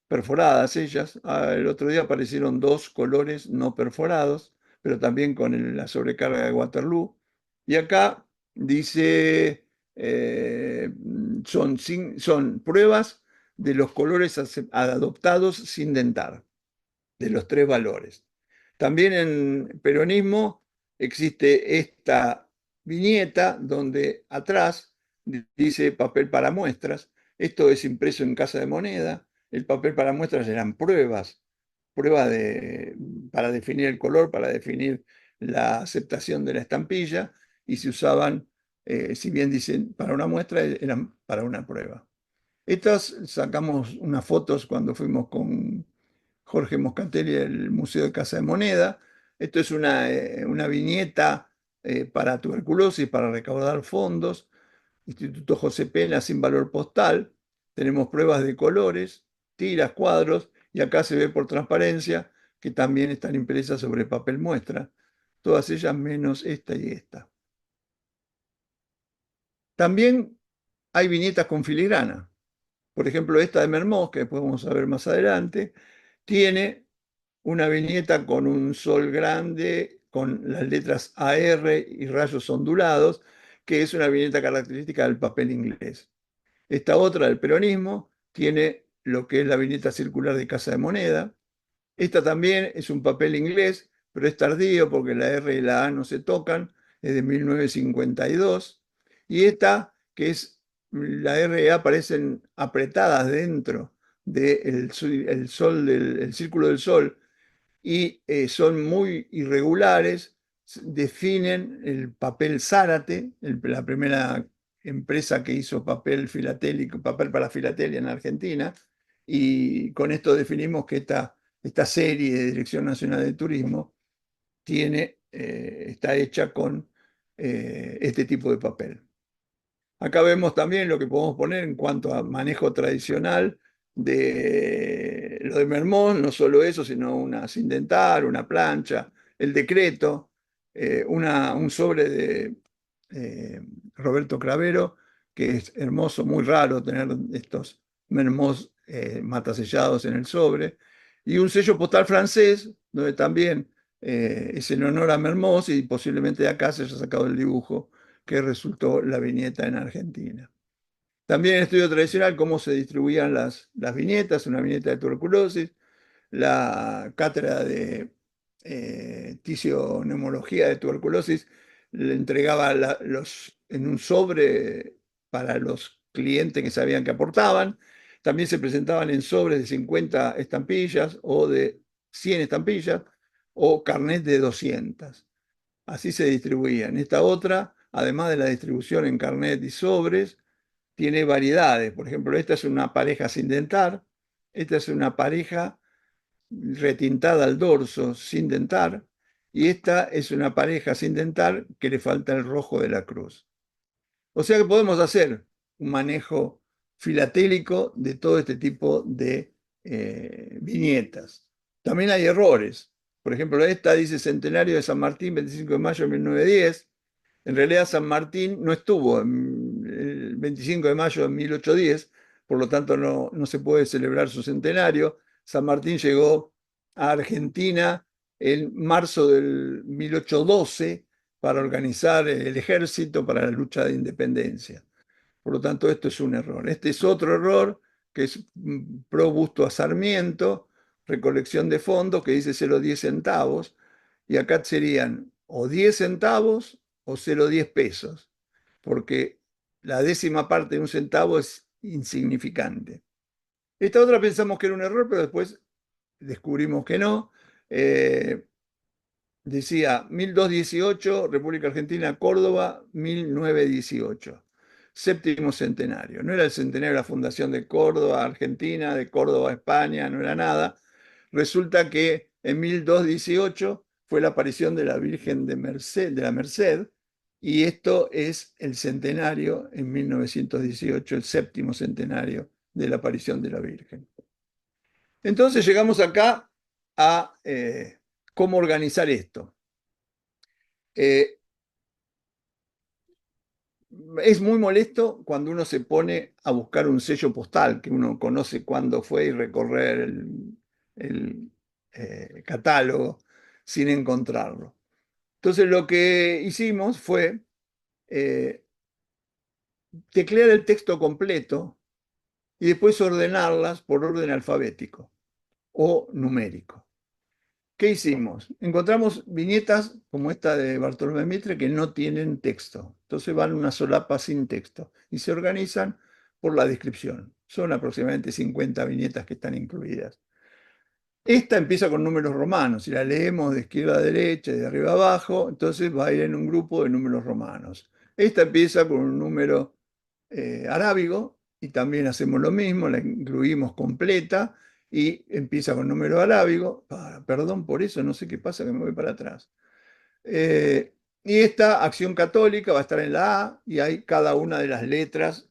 perforadas ellas. El otro día aparecieron dos colores no perforados, pero también con la sobrecarga de Waterloo. Y acá dice, son pruebas de los colores adoptados sin dentar, de los tres valores. También en peronismo existe esta viñeta donde atrás dice papel para muestras. Esto es impreso en Casa de Moneda. El papel para muestras eran pruebas para definir el color, para definir la aceptación de la estampilla y se usaban, si bien dicen para una muestra, eran para una prueba. Estas sacamos unas fotos cuando fuimos con Jorge Moscatelli al Museo de Casa de Moneda. Esto es una viñeta para tuberculosis, para recaudar fondos. Instituto José Pena sin valor postal. Tenemos pruebas de colores, tiras, cuadros, y acá se ve por transparencia que también están impresas sobre papel muestra. Todas ellas menos esta y esta. También hay viñetas con filigrana. Por ejemplo, esta de Mermoz, que después vamos a ver más adelante, tiene una viñeta con un sol grande, con las letras AR y rayos ondulados, que es una viñeta característica del papel inglés. Esta otra, del peronismo, tiene lo que es la viñeta circular de Casa de Moneda. Esta también es un papel inglés, pero es tardío porque la R y la A no se tocan, es de 1952. Y esta, que es la R y A, aparecen apretadas dentro del el sol, el círculo del sol, y son muy irregulares, definen el papel Zárate, la primera empresa que hizo papel filatélico, papel para filatelia en Argentina, y con esto definimos que esta serie de Dirección Nacional de Turismo está hecha con este tipo de papel. Acá vemos también lo que podemos poner en cuanto a manejo tradicional de lo de Mermón, no solo eso, sino una cindentar, una plancha, el decreto, un sobre de eh, Roberto Cravero, que es hermoso, muy raro tener estos Mermós matasellados en el sobre, y un sello postal francés, donde también es en honor a Mermoz y posiblemente de acá se haya sacado el dibujo que resultó la viñeta en Argentina. También en estudio tradicional, cómo se distribuían las viñetas, una viñeta de tuberculosis, la cátedra de tisioneumología de tuberculosis le entregaba en un sobre para los clientes que sabían que aportaban. También se presentaban en sobres de 50 estampillas o de 100 estampillas o carnet de 200. Así se distribuían. Esta otra, además de la distribución en carnet y sobres, tiene variedades. Por ejemplo, esta es una pareja sin dentar, esta es una pareja retintada al dorso sin dentar, y esta es una pareja sin dentar que le falta el rojo de la cruz. O sea que podemos hacer un manejo filatélico de todo este tipo de viñetas. También hay errores. Por ejemplo, esta dice Centenario de San Martín, 25 de mayo de 1910. En realidad San Martín no estuvo el 25 de mayo de 1810, por lo tanto no se puede celebrar su centenario. San Martín llegó a Argentina en marzo del 1812 para organizar el ejército para la lucha de independencia. Por lo tanto, esto es un error. Este es otro error que es pro Busto a Sarmiento, recolección de fondos, que dice 0,10 centavos, y acá serían o 10 centavos o 0,10 pesos, porque la décima parte de un centavo es insignificante. Esta otra pensamos que era un error, pero después descubrimos que no. Decía 1218, República Argentina, Córdoba, 1918. Séptimo centenario. No era el centenario de la fundación de Córdoba, Argentina, de Córdoba, España, no era nada. Resulta que en 1218 fue la aparición de la Virgen de la Merced, y esto es el centenario en 1918, el séptimo centenario de la aparición de la Virgen. Entonces llegamos acá a cómo organizar esto. Eh, es muy molesto cuando uno se pone a buscar un sello postal, que uno conoce cuándo fue y recorrer el catálogo sin encontrarlo. Entonces lo que hicimos fue eh, teclear el texto completo y después ordenarlas por orden alfabético o numérico. ¿Qué hicimos? Encontramos viñetas como esta de Bartolomé Mitre que no tienen texto. Entonces van una solapa sin texto y se organizan por la descripción. Son aproximadamente 50 viñetas que están incluidas. Esta empieza con números romanos. Si la leemos de izquierda a derecha y de arriba a abajo, entonces va a ir en un grupo de números romanos. Esta empieza con un número arábigo y también hacemos lo mismo, la incluimos completa y empieza con número arábigo. Perdón por eso, no sé qué pasa que me voy para atrás. Eh, y esta acción católica va a estar en la A y hay cada una de las letras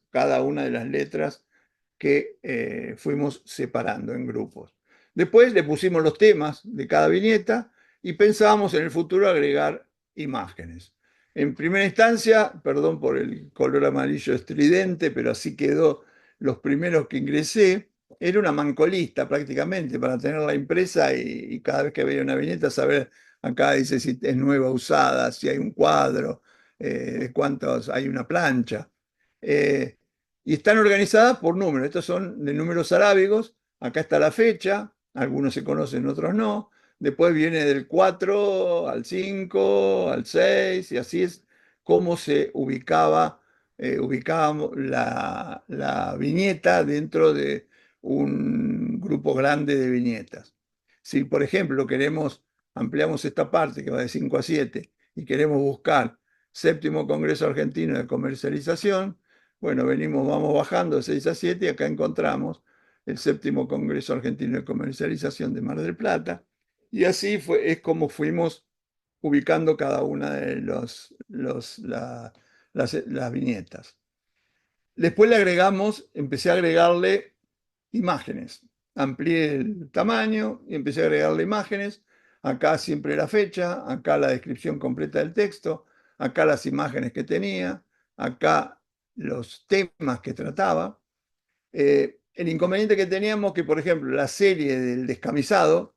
que fuimos separando en grupos. Después le pusimos los temas de cada viñeta y pensábamos en el futuro agregar imágenes. En primera instancia, perdón por el color amarillo estridente, pero así quedó los primeros que ingresé, era una mancolista prácticamente para tenerla impresa y cada vez que veía una viñeta saber, acá dice si es nueva, usada, si hay un cuadro, de cuántos hay una plancha. Eh, y están organizadas por números. Estos son de números arábigos. Acá está la fecha. Algunos se conocen, otros no. Después viene del 4 al 5, al 6, y así es como se ubicábamos la viñeta dentro de un grupo grande de viñetas. Si, por ejemplo, ampliamos esta parte que va de 5 a 7 y queremos buscar Séptimo Congreso Argentino de Comercialización, bueno, vamos bajando de 6 a 7 y acá encontramos el Séptimo Congreso Argentino de Comercialización de Mar del Plata. Y así es como fuimos ubicando cada una de las viñetas. Después empecé a agregarle imágenes. Amplié el tamaño y empecé a agregarle imágenes. Acá siempre la fecha, acá la descripción completa del texto, acá las imágenes que tenía, acá los temas que trataba. El inconveniente que teníamos que, por ejemplo, la serie del descamisado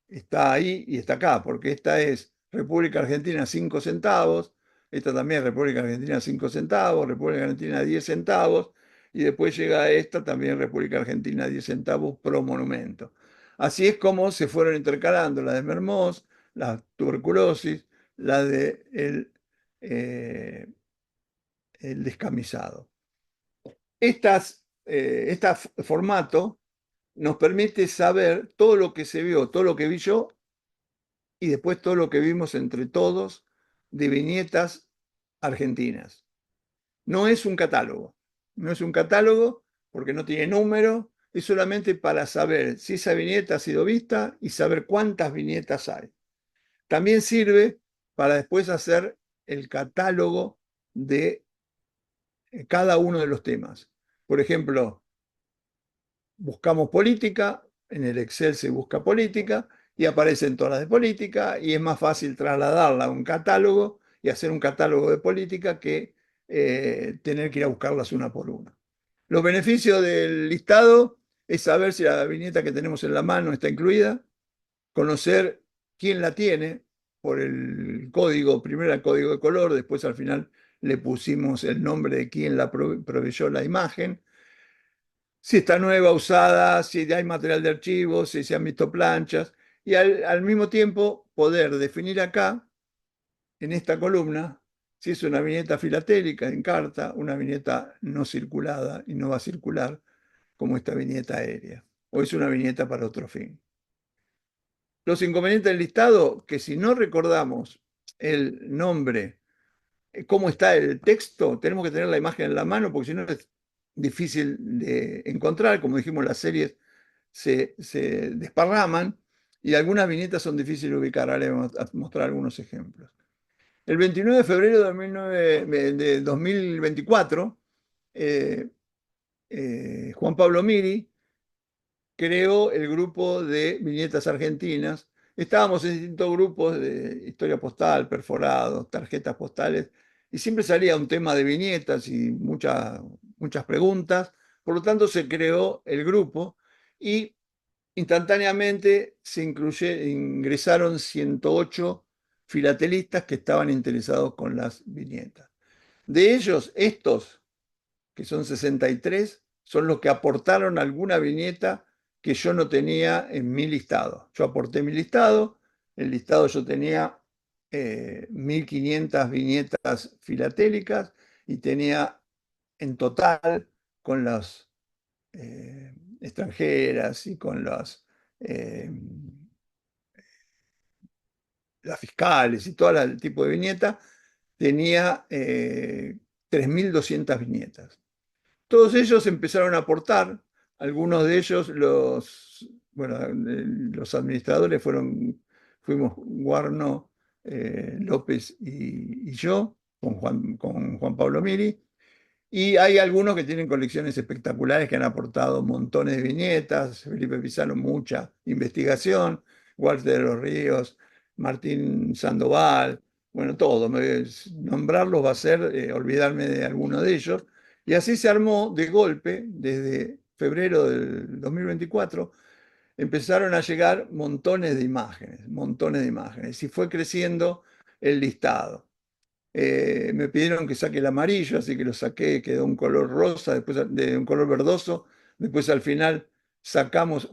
está ahí y está acá, porque esta es República Argentina 5 centavos, esta también es República Argentina 5 centavos, República Argentina 10 centavos, y después llega esta también República Argentina 10 centavos pro monumento. Así es como se fueron intercalando la de Mermoz, la tuberculosis, la de el descamisado. Este formato nos permite saber todo lo que se vio, todo lo que vi yo y después todo lo que vimos entre todos de viñetas argentinas. No es un catálogo, no es un catálogo porque no tiene número, es solamente para saber si esa viñeta ha sido vista y saber cuántas viñetas hay. También sirve para después hacer el catálogo de cada uno de los temas. Por ejemplo, buscamos política, en el Excel se busca política y aparecen todas las de política y es más fácil trasladarla a un catálogo y hacer un catálogo de política que tener que ir a buscarlas una por una. Los beneficios del listado es saber si la viñeta que tenemos en la mano está incluida, conocer quién la tiene por el código, primero el código de color, después al final le pusimos el nombre de quién la proveyó la imagen, si está nueva, usada, si hay material de archivo, si se han visto planchas, y al mismo tiempo poder definir acá, en esta columna, si es una viñeta filatélica en carta, una viñeta no circulada y no va a circular, como esta viñeta aérea, o es una viñeta para otro fin. Los inconvenientes del listado, que si no recordamos el nombre, cómo está el texto, tenemos que tener la imagen en la mano, porque si no es difícil de encontrar. Como dijimos, las series se desparraman y algunas viñetas son difíciles de ubicar. Ahora les vamos a mostrar algunos ejemplos. El 29 de febrero de 2024, eh, Juan Pablo Miri creó el grupo de viñetas argentinas. Estábamos en distintos grupos de historia postal, perforados, tarjetas postales, y siempre salía un tema de viñetas y muchas preguntas. Por lo tanto, se creó el grupo y instantáneamente ingresaron 108 filatelistas que estaban interesados con las viñetas. De ellos, estos, que son 63, son los que aportaron alguna viñeta que yo no tenía en mi listado. Yo aporté mi listado, el listado yo tenía 1.500 viñetas filatélicas y tenía en total con las extranjeras y con las eh, las fiscales y todo el tipo de viñeta, tenía 3.200 viñetas. Todos ellos empezaron a aportar, algunos de ellos bueno, los administradores fuimos Guarno, López y yo, con Juan Pablo Miri, y hay algunos que tienen colecciones espectaculares que han aportado montones de viñetas, Felipe Pizarro mucha investigación, Walter de los Ríos, Martín Sandoval, bueno, todo. Nombrarlos va a ser olvidarme de alguno de ellos. Y así se armó de golpe, desde febrero del 2024, empezaron a llegar montones de imágenes, y fue creciendo el listado. Me pidieron que saque el amarillo, así que lo saqué, quedó un color rosa, después de un color verdoso, después al final sacamos,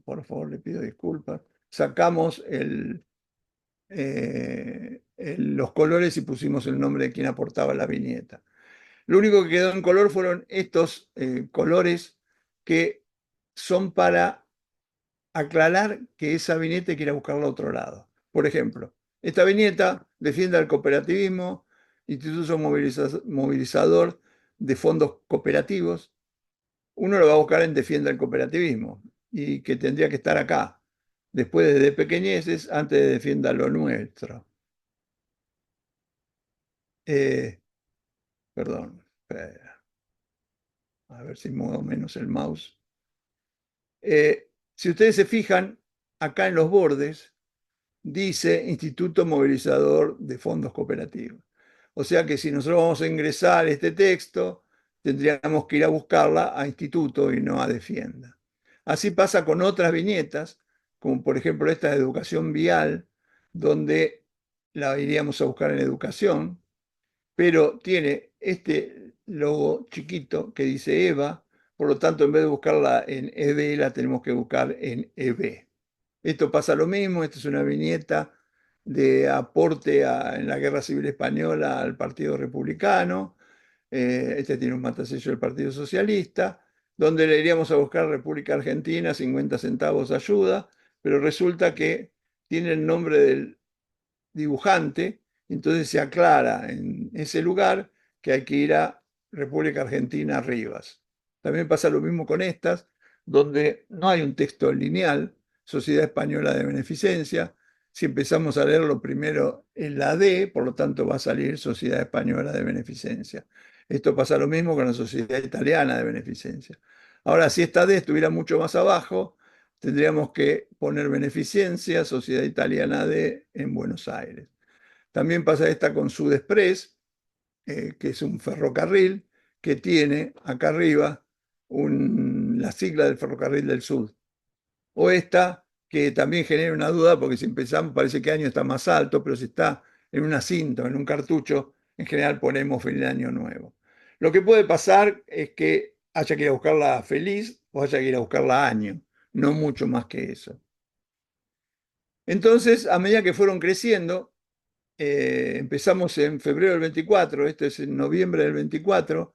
por favor le pido disculpas, sacamos los colores y pusimos el nombre de quien aportaba la viñeta. Lo único que quedó en color fueron estos colores que son para aclarar que esa viñeta hay que ir a buscarla a otro lado. Por ejemplo, esta viñeta defiende al cooperativismo, instituto movilizador de fondos cooperativos. Uno lo va a buscar en Defienda el cooperativismo y que tendría que estar acá. Después de pequeñeces, antes de Defienda lo nuestro. Eh, Perdón, a ver si muevo menos el mouse. Si ustedes se fijan, acá en los bordes dice Instituto Movilizador de Fondos Cooperativos. O sea que si nosotros vamos a ingresar este texto, tendríamos que ir a buscarla a Instituto y no a Defienda. Así pasa con otras viñetas, como por ejemplo esta de Educación Vial, donde la iríamos a buscar en Educación, pero tiene este logo chiquito que dice EVA, por lo tanto en vez de buscarla en EB, la tenemos que buscar en EB. Esto pasa lo mismo, esta es una viñeta de aporte en la Guerra Civil Española al Partido Republicano. Este tiene un matasello del Partido Socialista, donde le iríamos a buscar República Argentina, 50 centavos ayuda, pero resulta que tiene el nombre del dibujante, entonces se aclara en ese lugar que hay que ir a República Argentina Rivas. También pasa lo mismo con estas, donde no hay un texto lineal, Sociedad Española de Beneficencia. Si empezamos a leerlo primero en la D, por lo tanto va a salir Sociedad Española de Beneficencia. Esto pasa lo mismo con la Sociedad Italiana de Beneficencia. Ahora, si esta D estuviera mucho más abajo, tendríamos que poner beneficencia, Sociedad Italiana en Buenos Aires. También pasa esta con Sudexpress, que es un ferrocarril que tiene acá arriba la sigla del Ferrocarril del Sur. O esta, que también genera una duda, porque si empezamos parece que año está más alto, pero si está en una cinta, en un cartucho, en general ponemos feliz año nuevo. Lo que puede pasar es que haya que ir a buscarla feliz o haya que ir a buscarla año, no mucho más que eso. Entonces, a medida que fueron creciendo, empezamos en febrero del 24, esto es en noviembre del 24,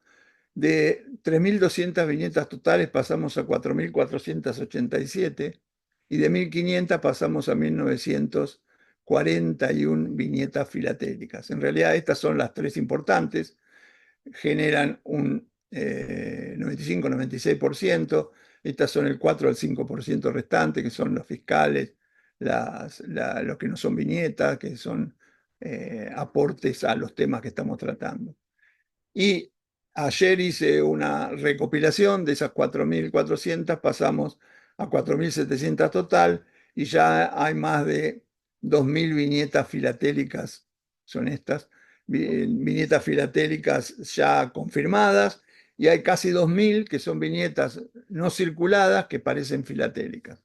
de 3.200 viñetas totales pasamos a 4.487 y de 1.500 pasamos a 1.941 viñetas filatélicas. En realidad estas son las tres importantes, generan un 95-96%, estas son el 4 al 5% restante, que son los fiscales, los que no son viñetas, que son aportes a los temas que estamos tratando. Y ayer hice una recopilación de esas 4.400, pasamos a 4.700 total, y ya hay más de 2.000 viñetas filatélicas, son estas, viñetas filatélicas ya confirmadas, y hay casi 2.000 que son viñetas no circuladas que parecen filatélicas.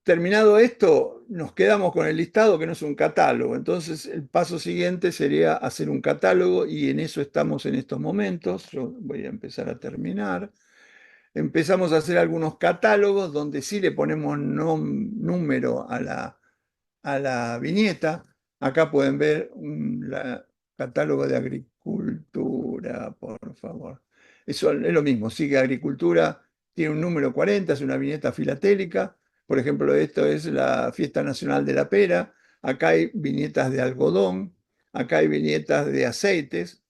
Terminado esto, nos quedamos con el listado, que no es un catálogo. Entonces, el paso siguiente sería hacer un catálogo, y en eso estamos en estos momentos. Yo voy a empezar a terminar. Empezamos a hacer algunos catálogos donde sí le ponemos número a la viñeta. Acá pueden ver un catálogo de agricultura, por favor. Eso es lo mismo, sigue agricultura tiene un número 40, es una viñeta filatélica. Por ejemplo, esto es la Fiesta Nacional de la Pera. Acá hay viñetas de algodón, acá hay viñetas de aceites,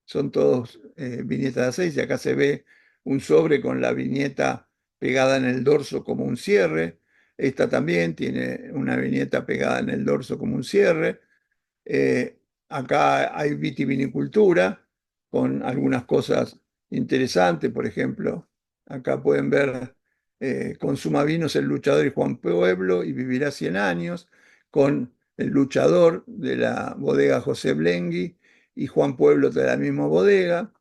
son todos viñetas de aceite. Acá se ve un sobre con la viñeta pegada en el dorso como un cierre. Esta también tiene una viñeta pegada en el dorso como un cierre. Eh, Acá hay vitivinicultura con algunas cosas interesantes, por ejemplo, acá pueden ver Consuma Vinos, El Luchador y Juan Pueblo y Vivirá 100 años, con El Luchador de la bodega José Blengui y Juan Pueblo de la misma bodega.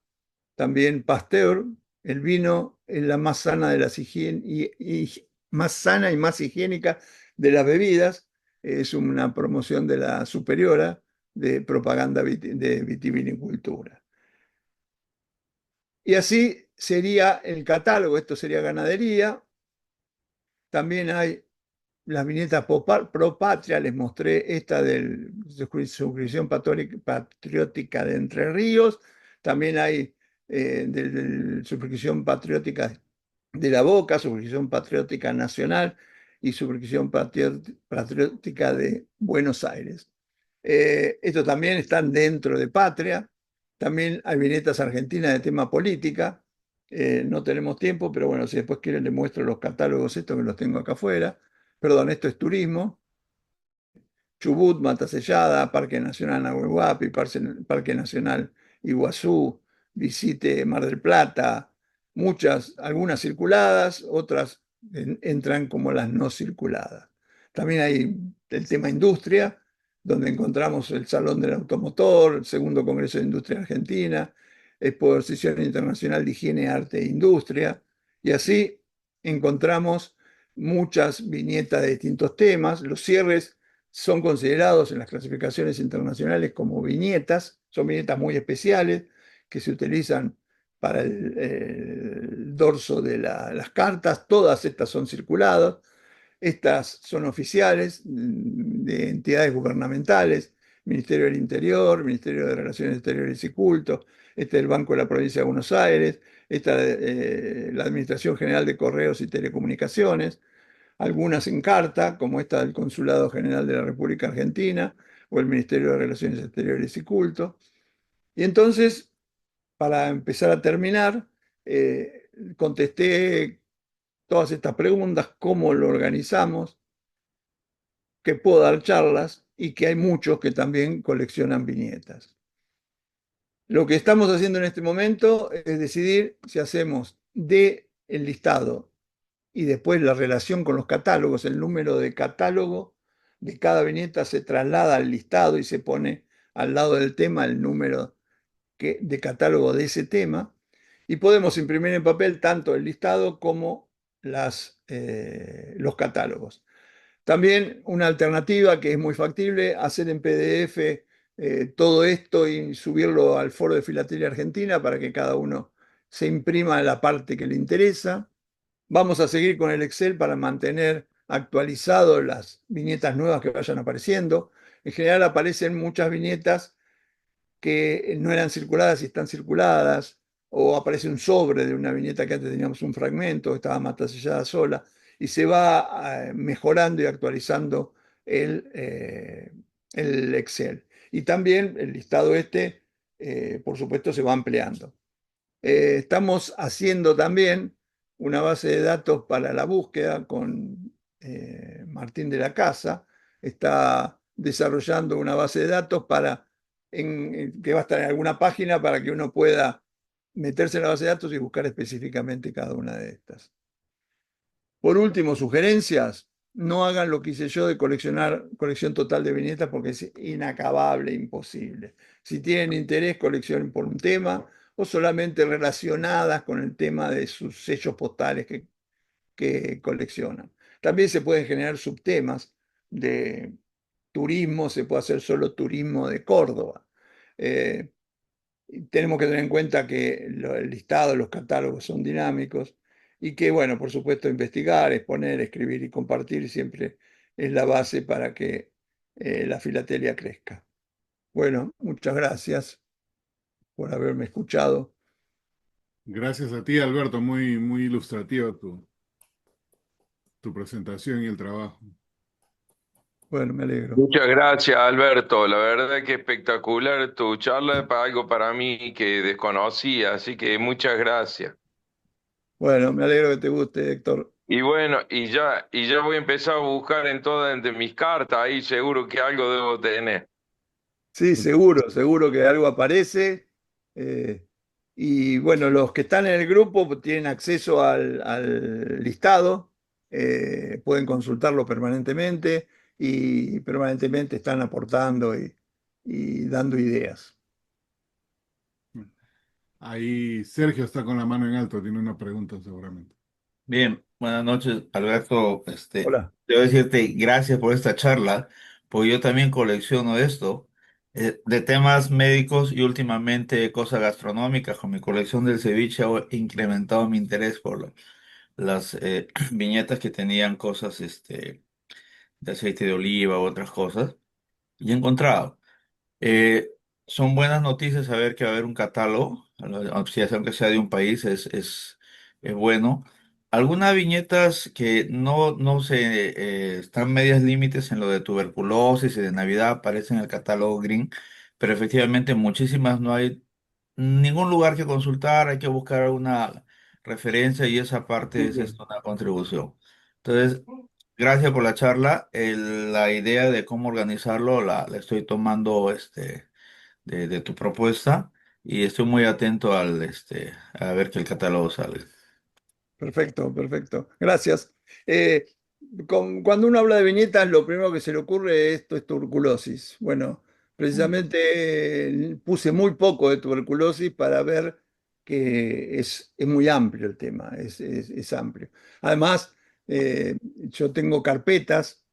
También Pasteur, el vino es la más sana de las más sana y más higiénica de las bebidas. Es una promoción de la Superiora de propaganda de vitivinicultura. Y así sería el catálogo, esto sería ganadería. También hay las viñetas pro patria, les mostré esta de suscripción patriótica de Entre Ríos. También hay suscripción patriótica de La Boca, suscripción patriótica nacional y suscripción patriótica de Buenos Aires. Estos también están dentro de Patria. También hay viñetas argentinas de tema política. No tenemos tiempo, pero bueno, si después quieren les muestro los catálogos estos que los tengo acá afuera. Perdón, esto es turismo. Chubut, Mata Sellada, Parque Nacional Nahuel Huapi, Parque Nacional Iguazú, visite Mar del Plata, muchas, algunas circuladas, otras entran como las no circuladas. También hay el tema industria, donde encontramos el Salón del Automotor, el Segundo Congreso de Industria Argentina, Exposición Internacional de Higiene, Arte e Industria, y así encontramos muchas viñetas de distintos temas. Los cierres son considerados en las clasificaciones internacionales como viñetas, son viñetas muy especiales que se utilizan para el dorso de las cartas. Todas estas son circuladas, estas son oficiales de entidades gubernamentales, Ministerio del Interior, Ministerio de Relaciones Exteriores y Cultos, este es el Banco de la Provincia de Buenos Aires, esta la Administración General de Correos y Telecomunicaciones, algunas en carta, como esta del Consulado General de la República Argentina o el Ministerio de Relaciones Exteriores y Culto. Y entonces, para empezar a terminar, contesté todas estas preguntas, cómo lo organizamos, que puedo dar charlas y que hay muchos que también coleccionan viñetas. Lo que estamos haciendo en este momento es decidir si hacemos de el listado y después la relación con los catálogos, el número de catálogo de cada viñeta se traslada al listado y se pone al lado del tema el número de catálogo de ese tema. Y podemos imprimir en papel tanto el listado como los catálogos. También una alternativa que es muy factible, hacer en PDF todo esto y subirlo al Foro de Filatelia Argentina para que cada uno se imprima la parte que le interesa. Vamos a seguir con el Excel para mantener actualizado las viñetas nuevas que vayan apareciendo. En general aparecen muchas viñetas que no eran circuladas y están circuladas, o aparece un sobre de una viñeta que antes teníamos un fragmento, estaba matasellada sola, y se va mejorando y actualizando el Excel. Y también el listado este, por supuesto, se va ampliando. Estamos haciendo también una base de datos para la búsqueda con Martín de la Casa. Está desarrollando una base de datos que va a estar en alguna página para que uno pueda meterse en la base de datos y buscar específicamente cada una de estas. Por último, sugerencias. No hagan lo que hice yo de colección total de viñetas porque es inacabable, imposible. Si tienen interés, coleccionen por un tema o solamente relacionadas con el tema de sus sellos postales que coleccionan. También se pueden generar subtemas de turismo, se puede hacer solo turismo de Córdoba. Eh, Tenemos que tener en cuenta que el listado, los catálogos son dinámicos y que, bueno, por supuesto, investigar, exponer, escribir y compartir siempre es la base para que la filatelia crezca. Bueno, muchas gracias por haberme escuchado. Gracias a ti, Alberto, muy, muy ilustrativa tu presentación y el trabajo. Bueno, me alegro. Muchas gracias, Alberto. La verdad que espectacular tu charla, para algo para mí que desconocía, así que muchas gracias. Bueno, me alegro que te guste, Héctor. Y bueno, y ya voy a empezar a buscar en todas entre mis cartas, ahí seguro que algo debo tener. Sí, seguro, seguro que algo aparece. eh, y bueno, los que están en el grupo pues, tienen acceso al listado, pueden consultarlo permanentemente y permanentemente están aportando y dando ideas. Ahí Sergio está con la mano en alto, tiene una pregunta seguramente. Bien, buenas noches, Alberto. Hola. Debo decirte gracias por esta charla, porque yo también colecciono esto, de temas médicos y últimamente cosas gastronómicas. Con mi colección del ceviche he incrementado mi interés por las viñetas que tenían cosas, de aceite de oliva u otras cosas, y he encontrado. Eh, Son buenas noticias saber que va a haber un catálogo, si es aunque sea de un país, es bueno. Algunas viñetas que no se están medias límites en lo de tuberculosis y de Navidad aparecen en el catálogo Green, pero efectivamente muchísimas no hay ningún lugar que consultar, hay que buscar alguna referencia y esa parte Muy es bien. esto, una contribución. Entonces, gracias por la charla. La idea de cómo organizarlo la estoy tomando de tu propuesta y estoy muy atento a ver que el catálogo sale. Perfecto, perfecto. Gracias. Eh, Cuando uno habla de viñetas, lo primero que se le ocurre es esto es tuberculosis. Bueno, precisamente puse muy poco de tuberculosis para ver que es muy amplio el tema, es amplio. Además, yo tengo carpetas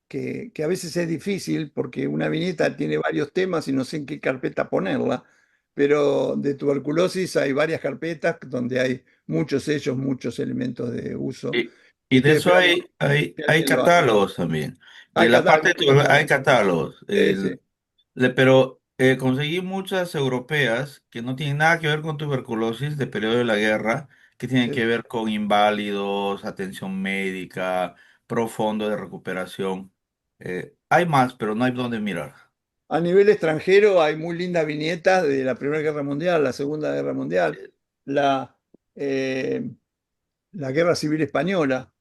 que a veces es difícil porque una viñeta tiene varios temas y no sé en qué carpeta ponerla, pero de tuberculosis hay varias carpetas donde hay muchos sellos, muchos elementos de uso Y, y y de estoy eso esperando que hay alguien lo haga. catálogos también. Y Hay en la parte de muchos hay catálogos. catálogos. Sí, sí, Pero conseguí muchas europeas que no tienen nada que ver con tuberculosis de periodo de la guerra, que tienen que sí. ver con inválidos, atención médica, profundo de recuperación. Hay más, pero no hay dónde mirar. A nivel extranjero hay muy lindas viñetas de la Primera Guerra Mundial, la Segunda Guerra Mundial, la, eh, la Guerra Civil Española.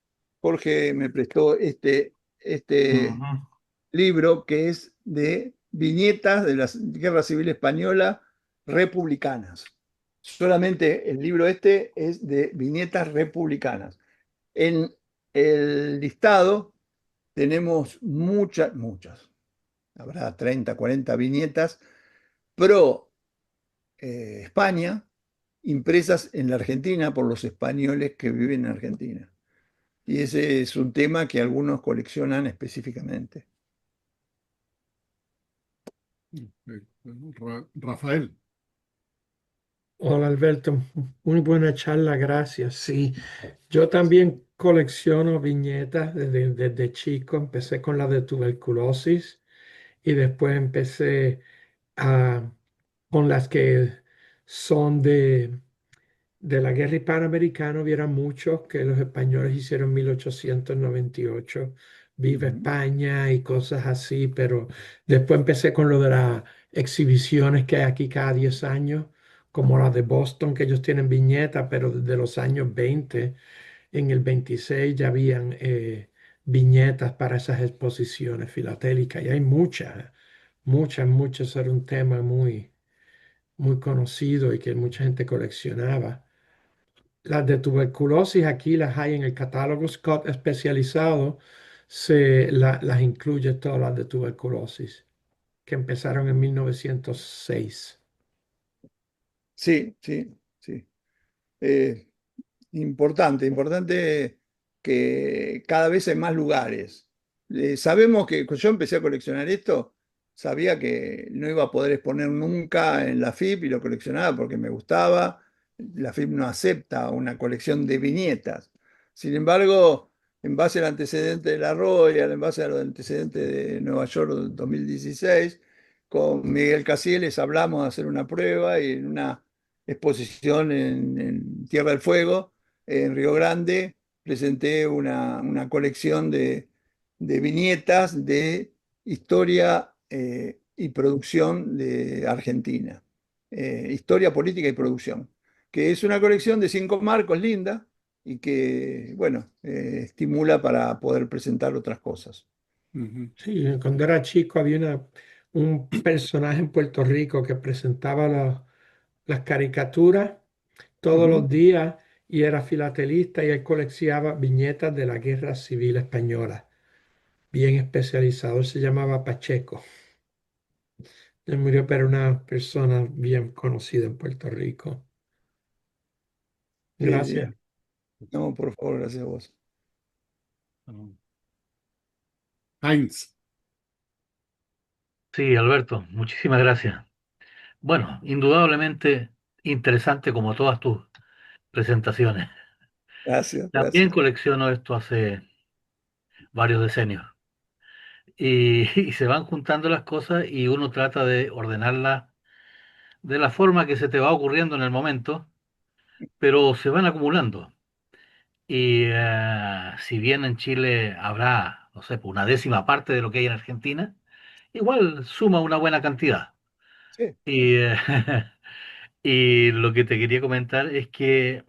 Jorge me prestó este Ujú. libro que es de viñetas de la Guerra Civil Española republicanas. Solamente el libro este es de viñetas republicanas. En el listado tenemos muchas, muchas, habrá 30, 40 viñetas pro España, impresas en la Argentina por los españoles que viven en Argentina. Y ese es un tema que algunos coleccionan específicamente. Rafael. Hola Alberto, muy buena charla, gracias. Sí, yo también colecciono viñetas desde chico. Empecé con la de tuberculosis y después empecé a- con las que son de la guerra hispanoamericana. Hubiera muchos que los españoles hicieron en 1898, Viva Ujú. España y cosas así, pero después empecé con lo de las exhibiciones que hay aquí cada 10 años, como la de Boston, que ellos tienen viñetas, pero desde los años 20, en el 26 ya habían viñetas para esas exposiciones filatélicas, y hay muchas, muchas, muchas. Era un tema muy, muy conocido y que mucha gente coleccionaba. Las de tuberculosis aquí las hay en el catálogo Scott especializado, las incluye todas las de tuberculosis, que empezaron en 1906. Sí, sí, sí. Eh, Importante, importante que cada vez hay más lugares. Sabemos que yo empecé a coleccionar esto, sabía que no iba a poder exponer nunca en la FIP y lo coleccionaba porque me gustaba. La FIP no acepta una colección de viñetas. Sin embargo, en base al antecedente de la Royal, en base a los antecedentes de Nueva York 2016, con Miguel Casieles hablamos de hacer una prueba y en una exposición en Tierra del Fuego, en Río Grande, presenté una colección de viñetas de historia y producción de Argentina. Historia, política y producción, que es una colección de 5 marcos linda y que, bueno, estimula para poder presentar otras cosas. Ujú, Sí, cuando era chico había un personaje en Puerto Rico que presentaba las caricaturas todos los Ujú. días y era filatelista y él coleccionaba viñetas de la Guerra Civil Española, bien especializado. Él se llamaba Pacheco. Él murió, pero una persona bien conocida en Puerto Rico. Sí, sí. Gracias. No, por favor, gracias a vos. ah, Heinz. Sí, Alberto, muchísimas gracias. Bueno, indudablemente interesante como todas tus presentaciones. Gracias, También gracias. colecciono esto hace varios decenios y se van juntando las cosas y uno trata de ordenarlas de la forma que se te va ocurriendo en el momento, pero se van acumulando. Y si bien en Chile habrá, no sé, pues, una décima parte de lo que hay en Argentina, igual suma una buena cantidad. Sí, Y, y lo que te quería comentar es que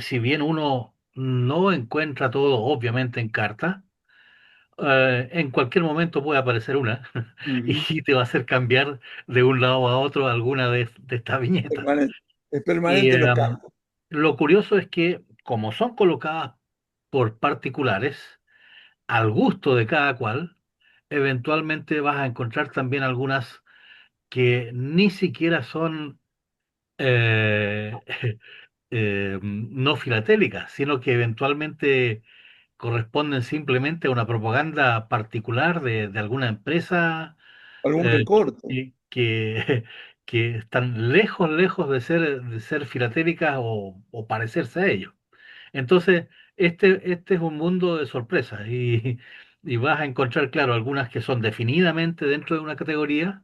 si bien uno no encuentra todo obviamente en carta, en cualquier momento puede aparecer una Ujú, y te va a hacer cambiar de un lado a otro alguna de estas viñetas. permanente, es Y permanente los cambios. lo curioso es que como son colocadas por particulares, al gusto de cada cual, eventualmente vas a encontrar también algunas que ni siquiera son eh, no filatélicas, sino que eventualmente corresponden simplemente a una propaganda particular de alguna empresa Algún eh, recorte, que, que están lejos, lejos de ser filatélicas o parecerse a ellos. Entonces, este es un mundo de sorpresas y vas a encontrar, claro, algunas que son definidamente dentro de una categoría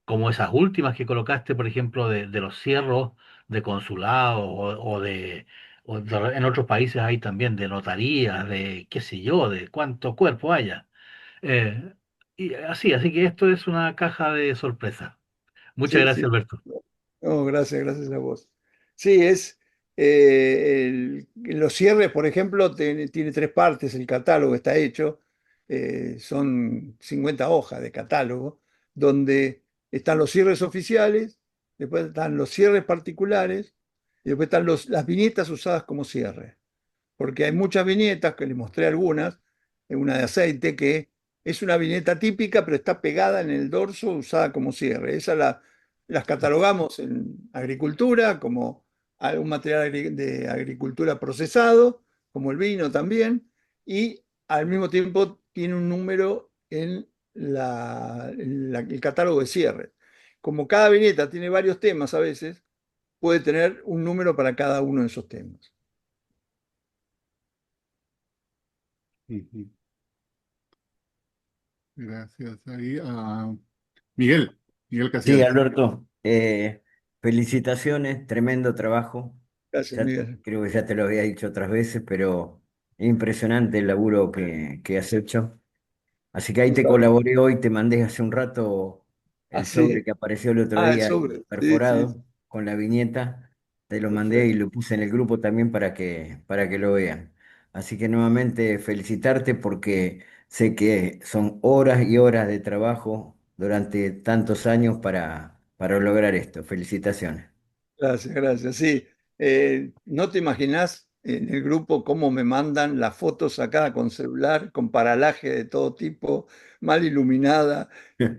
como esas últimas que colocaste, por ejemplo, de los cierros de consulados en otros países hay también de notarías, de qué sé yo, de cuánto cuerpo haya. Eh, y así que esto es una caja de sorpresa. Muchas sí, gracias, sí. Alberto. No, gracias, gracias a vos. Sí, los cierres, por ejemplo, tiene 3 partes, el catálogo está hecho, son 50 hojas de catálogo, donde están los cierres oficiales, después están los cierres particulares y después están las viñetas usadas como cierre, porque hay muchas viñetas, que les mostré algunas, una de aceite, que es una viñeta típica, pero está pegada en el dorso usada como cierre. Las catalogamos en agricultura como un material de agricultura procesado, como el vino también, y al mismo tiempo tiene un número en el catálogo de cierre. Como cada viñeta tiene varios temas a veces, puede tener un número para cada uno de esos temas. ujú. Gracias. Ahí, Miguel, Miguel Sí, Casillas. Alberto, felicitaciones, tremendo trabajo. Gracias, Miguel. Creo que ya te lo había dicho otras veces, pero impresionante el laburo que has hecho. Así que ahí te colaboré hoy, te mandé hace un rato el Así. sobre que apareció el otro Ah, el día ahí sobre. Sí, sí, sí. perforado con la viñeta. Te lo mandé y Perfecto. lo puse en el grupo también para que lo vean. Así que nuevamente felicitarte porque sé que son horas y horas de trabajo durante tantos años para lograr esto. Felicitaciones. Gracias, gracias. Sí, no te imaginas en el grupo cómo me mandan las fotos sacadas con celular, con paralaje de todo tipo, mal iluminada.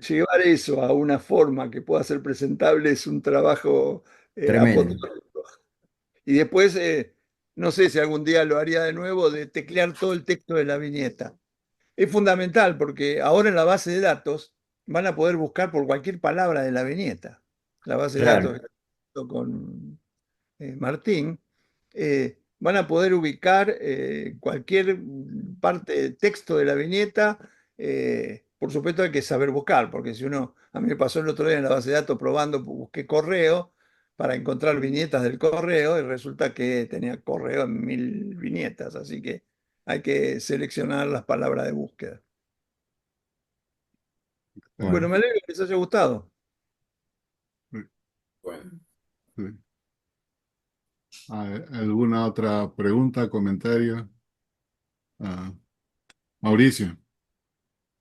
Llevar eso a una forma que pueda ser presentable es un trabajo Tremendo. apoteósico. Y después, no sé si algún día lo haría de nuevo, de teclear todo el texto de la viñeta. Es fundamental porque ahora en la base de datos van a poder buscar por cualquier palabra de la viñeta. La base de datos Claro, que con Martín, van a poder ubicar cualquier parte de texto de la viñeta. Por supuesto hay que saber buscar, porque si uno, a mí me pasó el otro día en la base de datos probando, busqué correo, para encontrar viñetas del correo y resulta que tenía correo en 1000 viñetas, así que hay que seleccionar las palabras de búsqueda. Bueno, Bueno, me alegro que les haya gustado. Bueno, sí. ¿Alguna otra pregunta, comentario? Ah, Mauricio.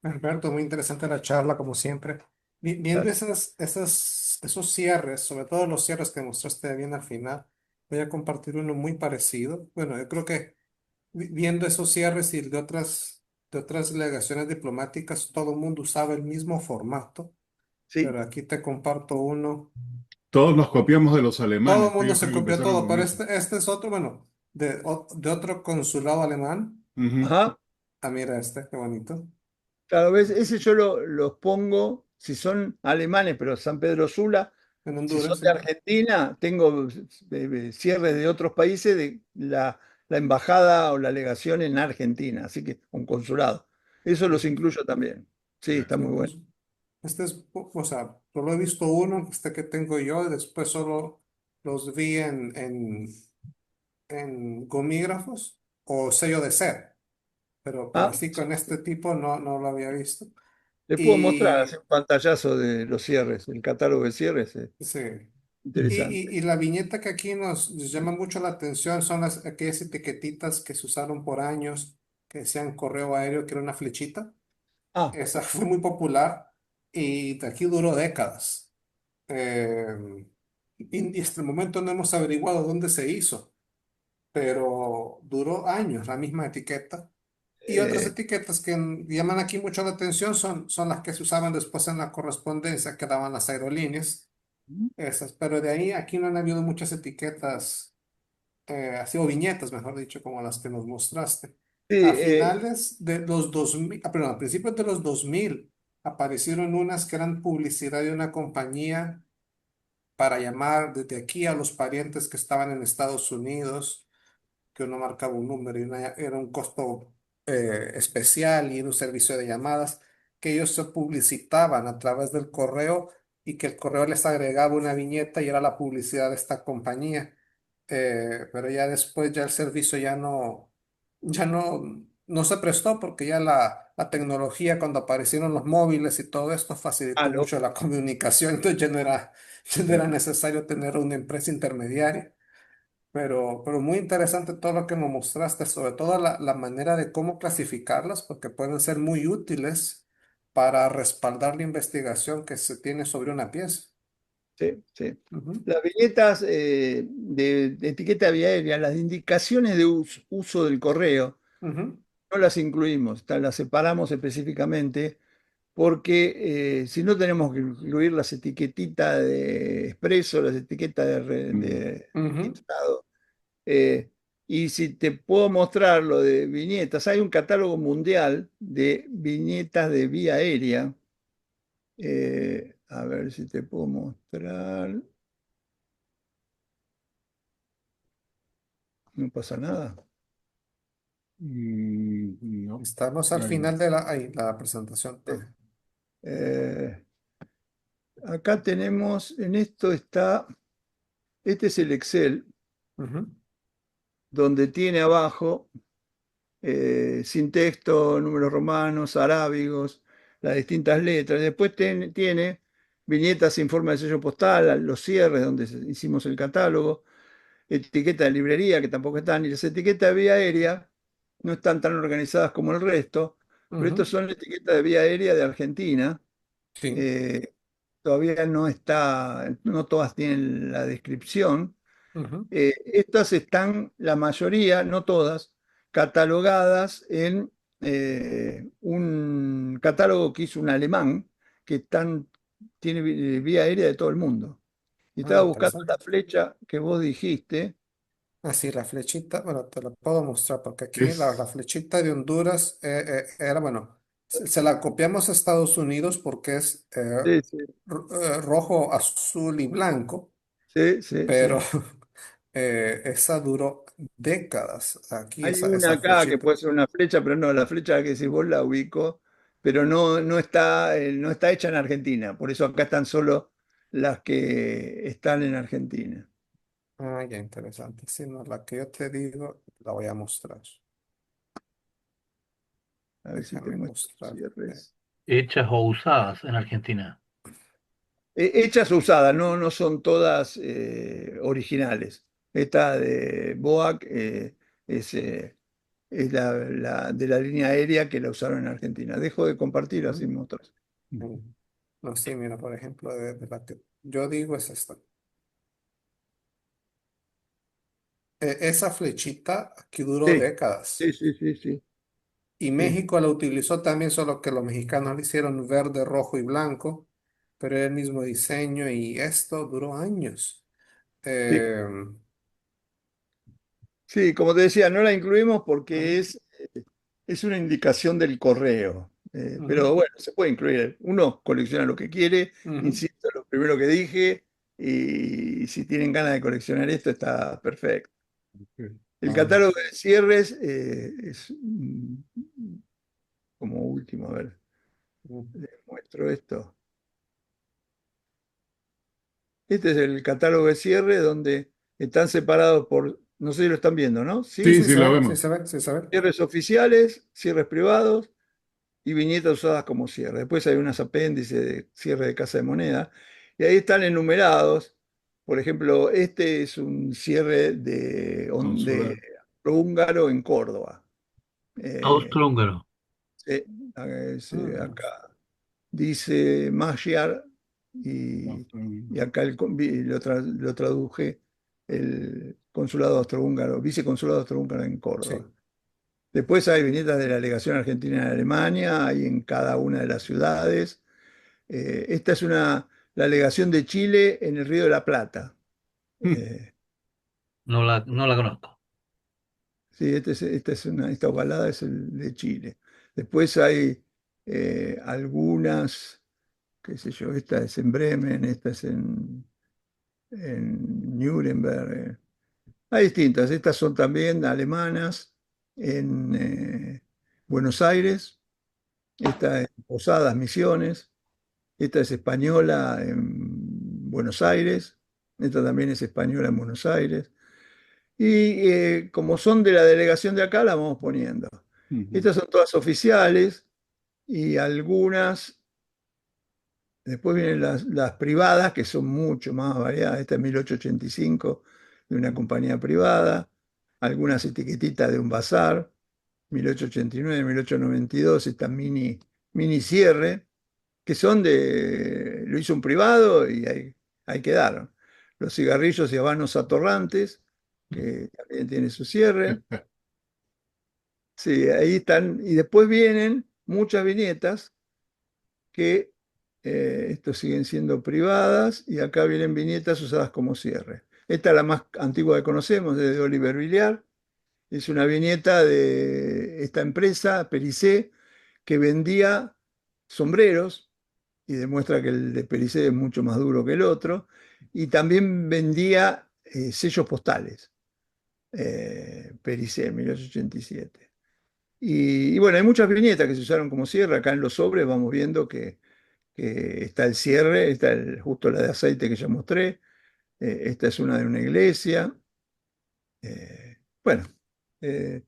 Alberto, muy interesante la charla, como siempre. Viendo Gracias. esos cierres, sobre todo los cierres que mostraste bien al final, voy a compartir uno muy parecido. Bueno, yo creo que viendo esos cierres y de otras delegaciones diplomáticas, todo el mundo usaba el mismo formato, Sí. pero aquí te comparto uno. Todos nos copiamos de los Todo alemanes, el mundo ellos se creo que copió empezaron todo, con pero eso. este es otro, bueno, de otro consulado alemán. Ujú. Ajá. Ah, mira este, qué bonito. Claro, ves, ese yo los pongo, si son alemanes, pero San Pedro Sula, En si son Honduras, de sí. Argentina, tengo cierres de otros países de la embajada o la legación en Argentina, así que un consulado. Eso los incluyo también. Sí, está Sí, muy bueno. pues, este es, o sea, solo he visto uno, este que tengo yo, y después solo los vi en gomígrafos o sello de ser, pero Ah, así con este tipo no lo había visto. les puedo mostrar, hacer Y un pantallazo de los cierres, el catálogo de cierres, sí, interesante. y la viñeta que aquí nos llama mucho la atención son aquellas etiquetitas que se usaron por años, que decían correo aéreo, que era una flechita. Ah, Esa fue muy popular y de aquí duró décadas. Y hasta el momento no hemos averiguado dónde se hizo, pero duró años la misma etiqueta. Y otras eh, etiquetas que llaman aquí mucho la atención son las que se usaban después en la correspondencia que daban las aerolíneas. Esas, pero de ahí aquí no han habido muchas etiquetas, así, o viñetas, mejor dicho, como las que nos mostraste. sí, A finales de los 2000, perdón, a principios de los 2000 aparecieron unas que eran publicidad de una compañía para llamar desde aquí a los parientes que estaban en Estados Unidos, que uno marcaba un número y era un costo especial y era un servicio de llamadas, que ellos se publicitaban a través del correo y que el correo les agregaba una viñeta y era la publicidad de esta compañía. Pero ya después ya el servicio ya no se prestó porque ya la tecnología cuando aparecieron los móviles y todo esto facilitó mucho lógico. la comunicación, entonces ya no era necesario tener una empresa intermediaria. Pero muy interesante todo lo que nos mostraste, sobre todo la manera de cómo clasificarlas, porque pueden ser muy útiles para respaldar la investigación que se tiene sobre una pieza. Sí, sí. Ujú, Las viñetas de etiqueta vía aérea, las indicaciones de uso del correo, ujú, no las incluimos, las separamos específicamente porque si no tenemos que incluir las etiquetitas de expreso, las etiquetas Mm. de ujú. dictado. eh, y si te puedo mostrar lo de viñetas, hay un catálogo mundial de viñetas de vía aérea. A ver si te puedo mostrar. No pasa nada. No. Estamos al Ahí. final de la presentación. Ah, Eh, Acá tenemos, en esto está, este es el Excel, ujú, donde tiene abajo, sin texto, números romanos, arábigos, las distintas letras. Después tiene viñetas en forma de sello postal, los cierres donde hicimos el catálogo, etiqueta de librería, que tampoco están, y las etiquetas de vía aérea no están tan organizadas como el resto, pero ujú. estos son las etiquetas de vía aérea de Argentina. Sí. Eh, Todavía no está, no todas tienen la descripción. Ujú. Estas están, la mayoría, no todas, catalogadas en un catálogo que hizo un alemán que tiene vía aérea de todo el mundo. Y Ah, estaba buscando interesante. la flecha que vos dijiste. Así, la flechita, bueno, te la puedo mostrar porque aquí la Es, flechita de Honduras era, bueno, se la copiamos a Estados Unidos porque es Sí, sí, rojo, azul y blanco, sí, sí, pero sí. esa duró décadas aquí, Hay esa una acá que flechita. puede ser una flecha, pero no, la flecha que decís vos la ubico, pero no está hecha en Argentina. Por eso acá están solo las que están en Argentina. Ah, ya interesante. Sí, no, la que yo te digo, la voy a mostrar. A ver si te Déjame muestro los mostrar. cierres. Hechas o usadas en Argentina. Hechas o usadas, no son todas originales. Esta de BOAC es, es de la línea aérea que la usaron en Argentina. Dejo de compartir así otras. No, sí, mira, por ejemplo, de la que yo digo es esta. Esa flechita aquí duró Sí, décadas. sí. Y Sí, México la utilizó también, solo que los mexicanos le hicieron verde, rojo y blanco, pero era el mismo diseño y esto duró años. sí. Eh, Sí, como te decía, no la incluimos porque ujú, es una indicación del correo. ujú, Pero bueno, se puede incluir. Uno colecciona lo que quiere, ujú, insisto, lo primero que dije, y si tienen ganas de coleccionar esto, está perfecto. El ah, catálogo de cierres es como último, a ver, ujú. les muestro esto. Este es el catálogo de cierre donde están separados por, no sé si lo están viendo, ¿no? Sí, ¿Sí? Sí, sí sí, se lo ve, sí vemos. se ve, sí se ve. Cierres oficiales, cierres privados y viñetas usadas como cierre. Después hay unas apéndices de cierre de casa de moneda y ahí están enumerados. Por ejemplo, este es un cierre de Consular. húngaro en Córdoba. Eh, Austrohúngaro. sí, Mm, acá dice Magyar y acá lo traduje el consulado austrohúngaro, viceconsulado austrohúngaro en Córdoba. sí. Después hay viñetas de la delegación argentina en Alemania, hay en cada una de las ciudades. Esta es la delegación de Chile en el Río de la Plata. Eh, No la conozco. sí, esta ovalada es el de Chile. Después hay algunas, qué sé yo, esta es en Bremen, esta es en Nuremberg. Hay distintas, estas son también alemanas en Buenos Aires, esta en Posadas Misiones. Esta es española en Buenos Aires, esta también es española en Buenos Aires. Y como son de la delegación de acá, la vamos poniendo. Ujú. Estas son todas oficiales y algunas, después vienen las privadas, que son mucho más variadas. Esta es 1885 de una compañía privada, algunas etiquetitas de un bazar, 1889, 1892, esta mini cierre que son lo hizo un privado y ahí quedaron. Los cigarrillos y habanos atorrantes, que también tiene su cierre. Sí, ahí están. Y después vienen muchas viñetas que estos siguen siendo privadas y acá vienen viñetas usadas como cierre. Esta es la más antigua que conocemos, es de Oliver Villar. Es una viñeta de esta empresa, Pericé, que vendía sombreros y demuestra que el de Pericé es mucho más duro que el otro. Y también vendía sellos postales, Pericé, 1887. Y bueno, hay muchas viñetas que se usaron como cierre. Acá en los sobres vamos viendo que está el cierre, está justo la de aceite que ya mostré. Esta es una de una iglesia. Bueno, eh,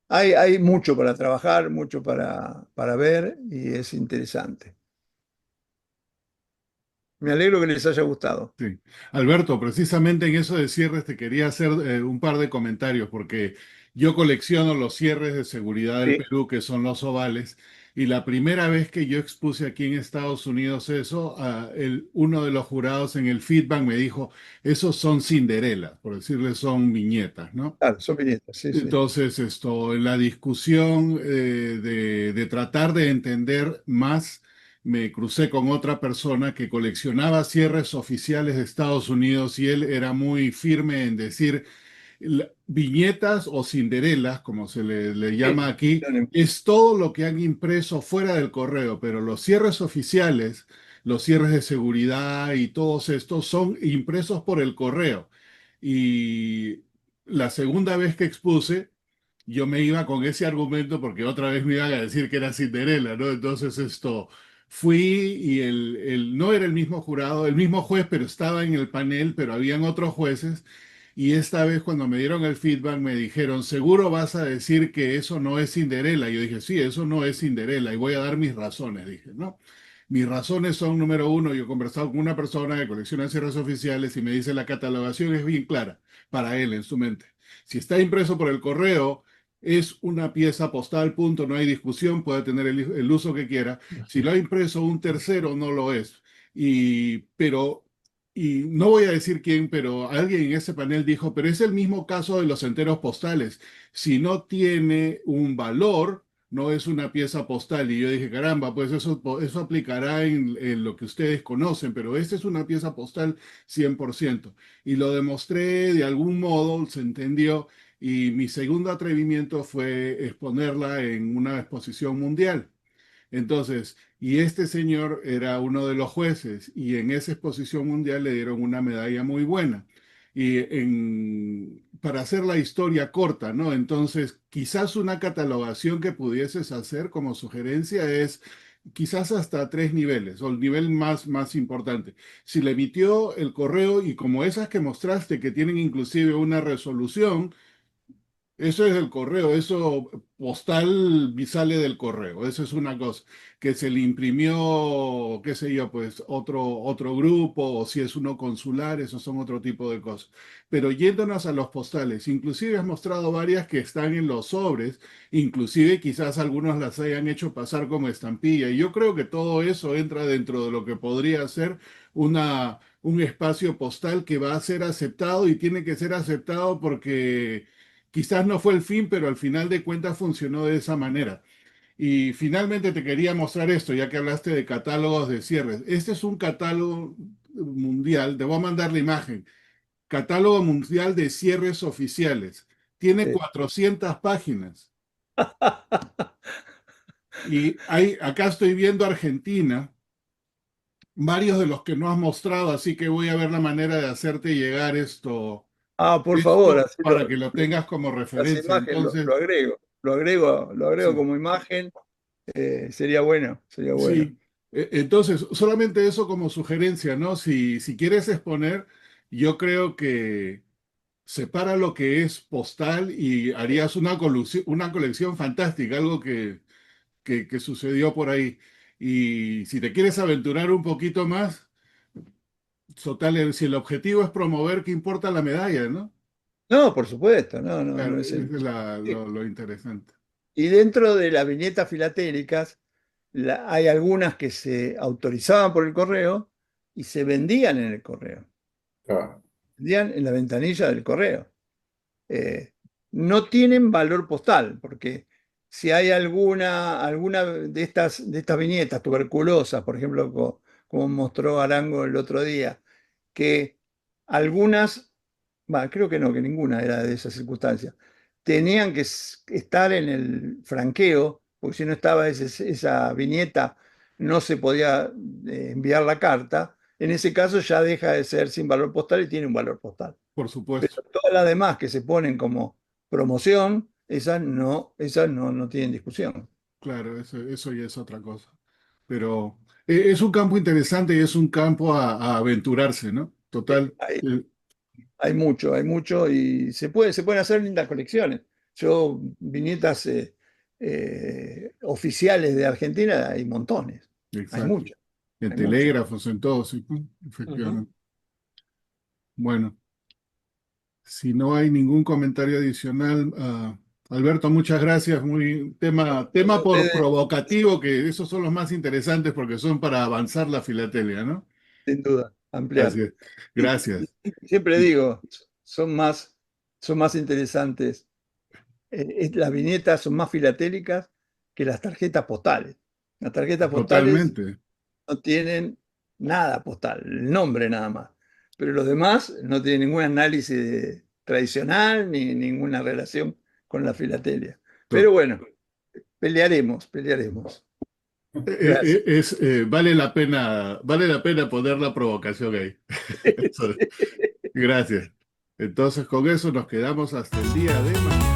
hay mucho para trabajar, mucho para ver y es interesante. Me alegro que les haya gustado. Sí. Alberto, precisamente en eso de cierres te quería hacer un par de comentarios porque yo colecciono los cierres de seguridad del Sí, Perú, que son los ovales, y la primera vez que yo expuse aquí en Estados Unidos eso, uno de los jurados en el feedback me dijo, esos son Cinderella, por decirle son viñetas, ¿no? claro, son viñetas, sí, sí. Entonces, en la discusión de tratar de entender más, me crucé con otra persona que coleccionaba cierres oficiales de Estados Unidos y él era muy firme en decir viñetas o cinderelas, como le Sí, llama aquí, claro, es todo lo que han impreso fuera del correo, pero los cierres oficiales, los cierres de seguridad y todos estos son impresos por el correo. Y la segunda vez que expuse, yo me iba con ese argumento porque otra vez me iban a decir que era Cinderella, ¿no? Entonces fui y no era el mismo jurado, el mismo juez, pero estaba en el panel, pero habían otros jueces. Y esta vez cuando me dieron el feedback me dijeron, seguro vas a decir que eso no es Cinderella. Yo dije, sí, eso no es Cinderella y voy a dar mis razones. Dije, ¿no? Mis razones son, número uno, yo he conversado con una persona que colecciona cierres oficiales y me dice la catalogación es bien clara para él en su mente. Si está impreso por el correo, es una pieza postal, punto, no hay discusión, puede tener el uso que quiera. Si lo ha impreso un tercero, no lo es. Y no voy a decir quién, pero alguien en ese panel dijo, pero es el mismo caso de los enteros postales. Si no tiene un valor, no es una pieza postal. Y yo dije, caramba, pues eso aplicará en lo que ustedes conocen, pero esta es una pieza postal 100%. Y lo demostré de algún modo, se entendió. Y mi segundo atrevimiento fue exponerla en una exposición mundial. Entonces, y este señor era uno de los jueces y en esa exposición mundial le dieron una medalla muy buena. Para hacer la historia corta, ¿no? Entonces, quizás una catalogación que pudieses hacer como sugerencia es quizás hasta 3 niveles, o el nivel más importante. Si le emitió el correo y como esas que mostraste que tienen inclusive una resolución, eso es el correo, eso postal sale del correo, eso es una cosa, que se le imprimió, qué sé yo, pues otro grupo, o si es uno consular, esos son otro tipo de cosas. Pero yéndonos a los postales, inclusive has mostrado varias que están en los sobres, inclusive quizás algunos las hayan hecho pasar como estampilla, y yo creo que todo eso entra dentro de lo que podría ser un espacio postal que va a ser aceptado y tiene que ser aceptado porque quizás no fue el fin, pero al final de cuentas funcionó de esa manera. Y finalmente te quería mostrar esto, ya que hablaste de catálogos de cierres. Este es un catálogo mundial, te voy a mandar la imagen. Catálogo mundial de cierres oficiales. Tiene 400 páginas. Y acá estoy viendo Argentina, varios de los que no has mostrado, así que voy a ver la manera de hacerte llegar Por favor, esto así para que lo tengas como las referencia. imágenes Entonces, lo agrego sí. como imagen, sería bueno, sería bueno. Sí, entonces, solamente eso como sugerencia, ¿no? Si quieres exponer, yo creo que separa lo que es postal y harías una colección fantástica, algo que sucedió por ahí. Y si te quieres aventurar un poquito más, total, si el objetivo es promover, ¿qué importa la medalla, no? No, por supuesto, no, no, Claro, no es eso el... es lo interesante. Y dentro de las viñetas filatélicas, hay algunas que se autorizaban por el correo y se vendían en el correo, Claro. vendían en la ventanilla del correo. Eh, no tienen valor postal, porque si hay alguna de estas viñetas tuberculosas, por ejemplo, como mostró Arango el otro día, que algunas, creo que no, que ninguna era de esas circunstancias, tenían que estar en el franqueo, porque si no estaba esa viñeta, no se podía enviar la carta. En ese caso ya deja de ser sin valor postal y tiene un valor postal. Por supuesto, Todas las demás que se ponen como promoción, esas no tienen discusión. claro, eso ya es otra cosa. Pero es un campo interesante y es un campo a aventurarse, ¿no? Total. Hay, hay mucho y se pueden hacer lindas colecciones. Yo, viñetas oficiales de Argentina, hay montones, hay Exacto. muchas, En hay muchas. telégrafos, en todo, sí, Ujú. efectivamente. Bueno, si no hay ningún comentario adicional, Alberto, muchas gracias. Tema por Ustedes, provocativo, que esos son los más interesantes porque son para avanzar la filatelia, ¿no? sin duda, ampliar. Gracias. Y, Gracias. siempre digo, son más interesantes. Las viñetas son más filatélicas que las tarjetas postales. Las tarjetas postales Totalmente. no tienen nada postal, el nombre nada más. Pero los demás no tienen ningún análisis tradicional ni ninguna relación con la filatelia. Pero To- bueno, pelearemos. Gracias. vale la pena poner la provocación ahí. Eso, gracias. Entonces, con eso nos quedamos hasta el día de mañana.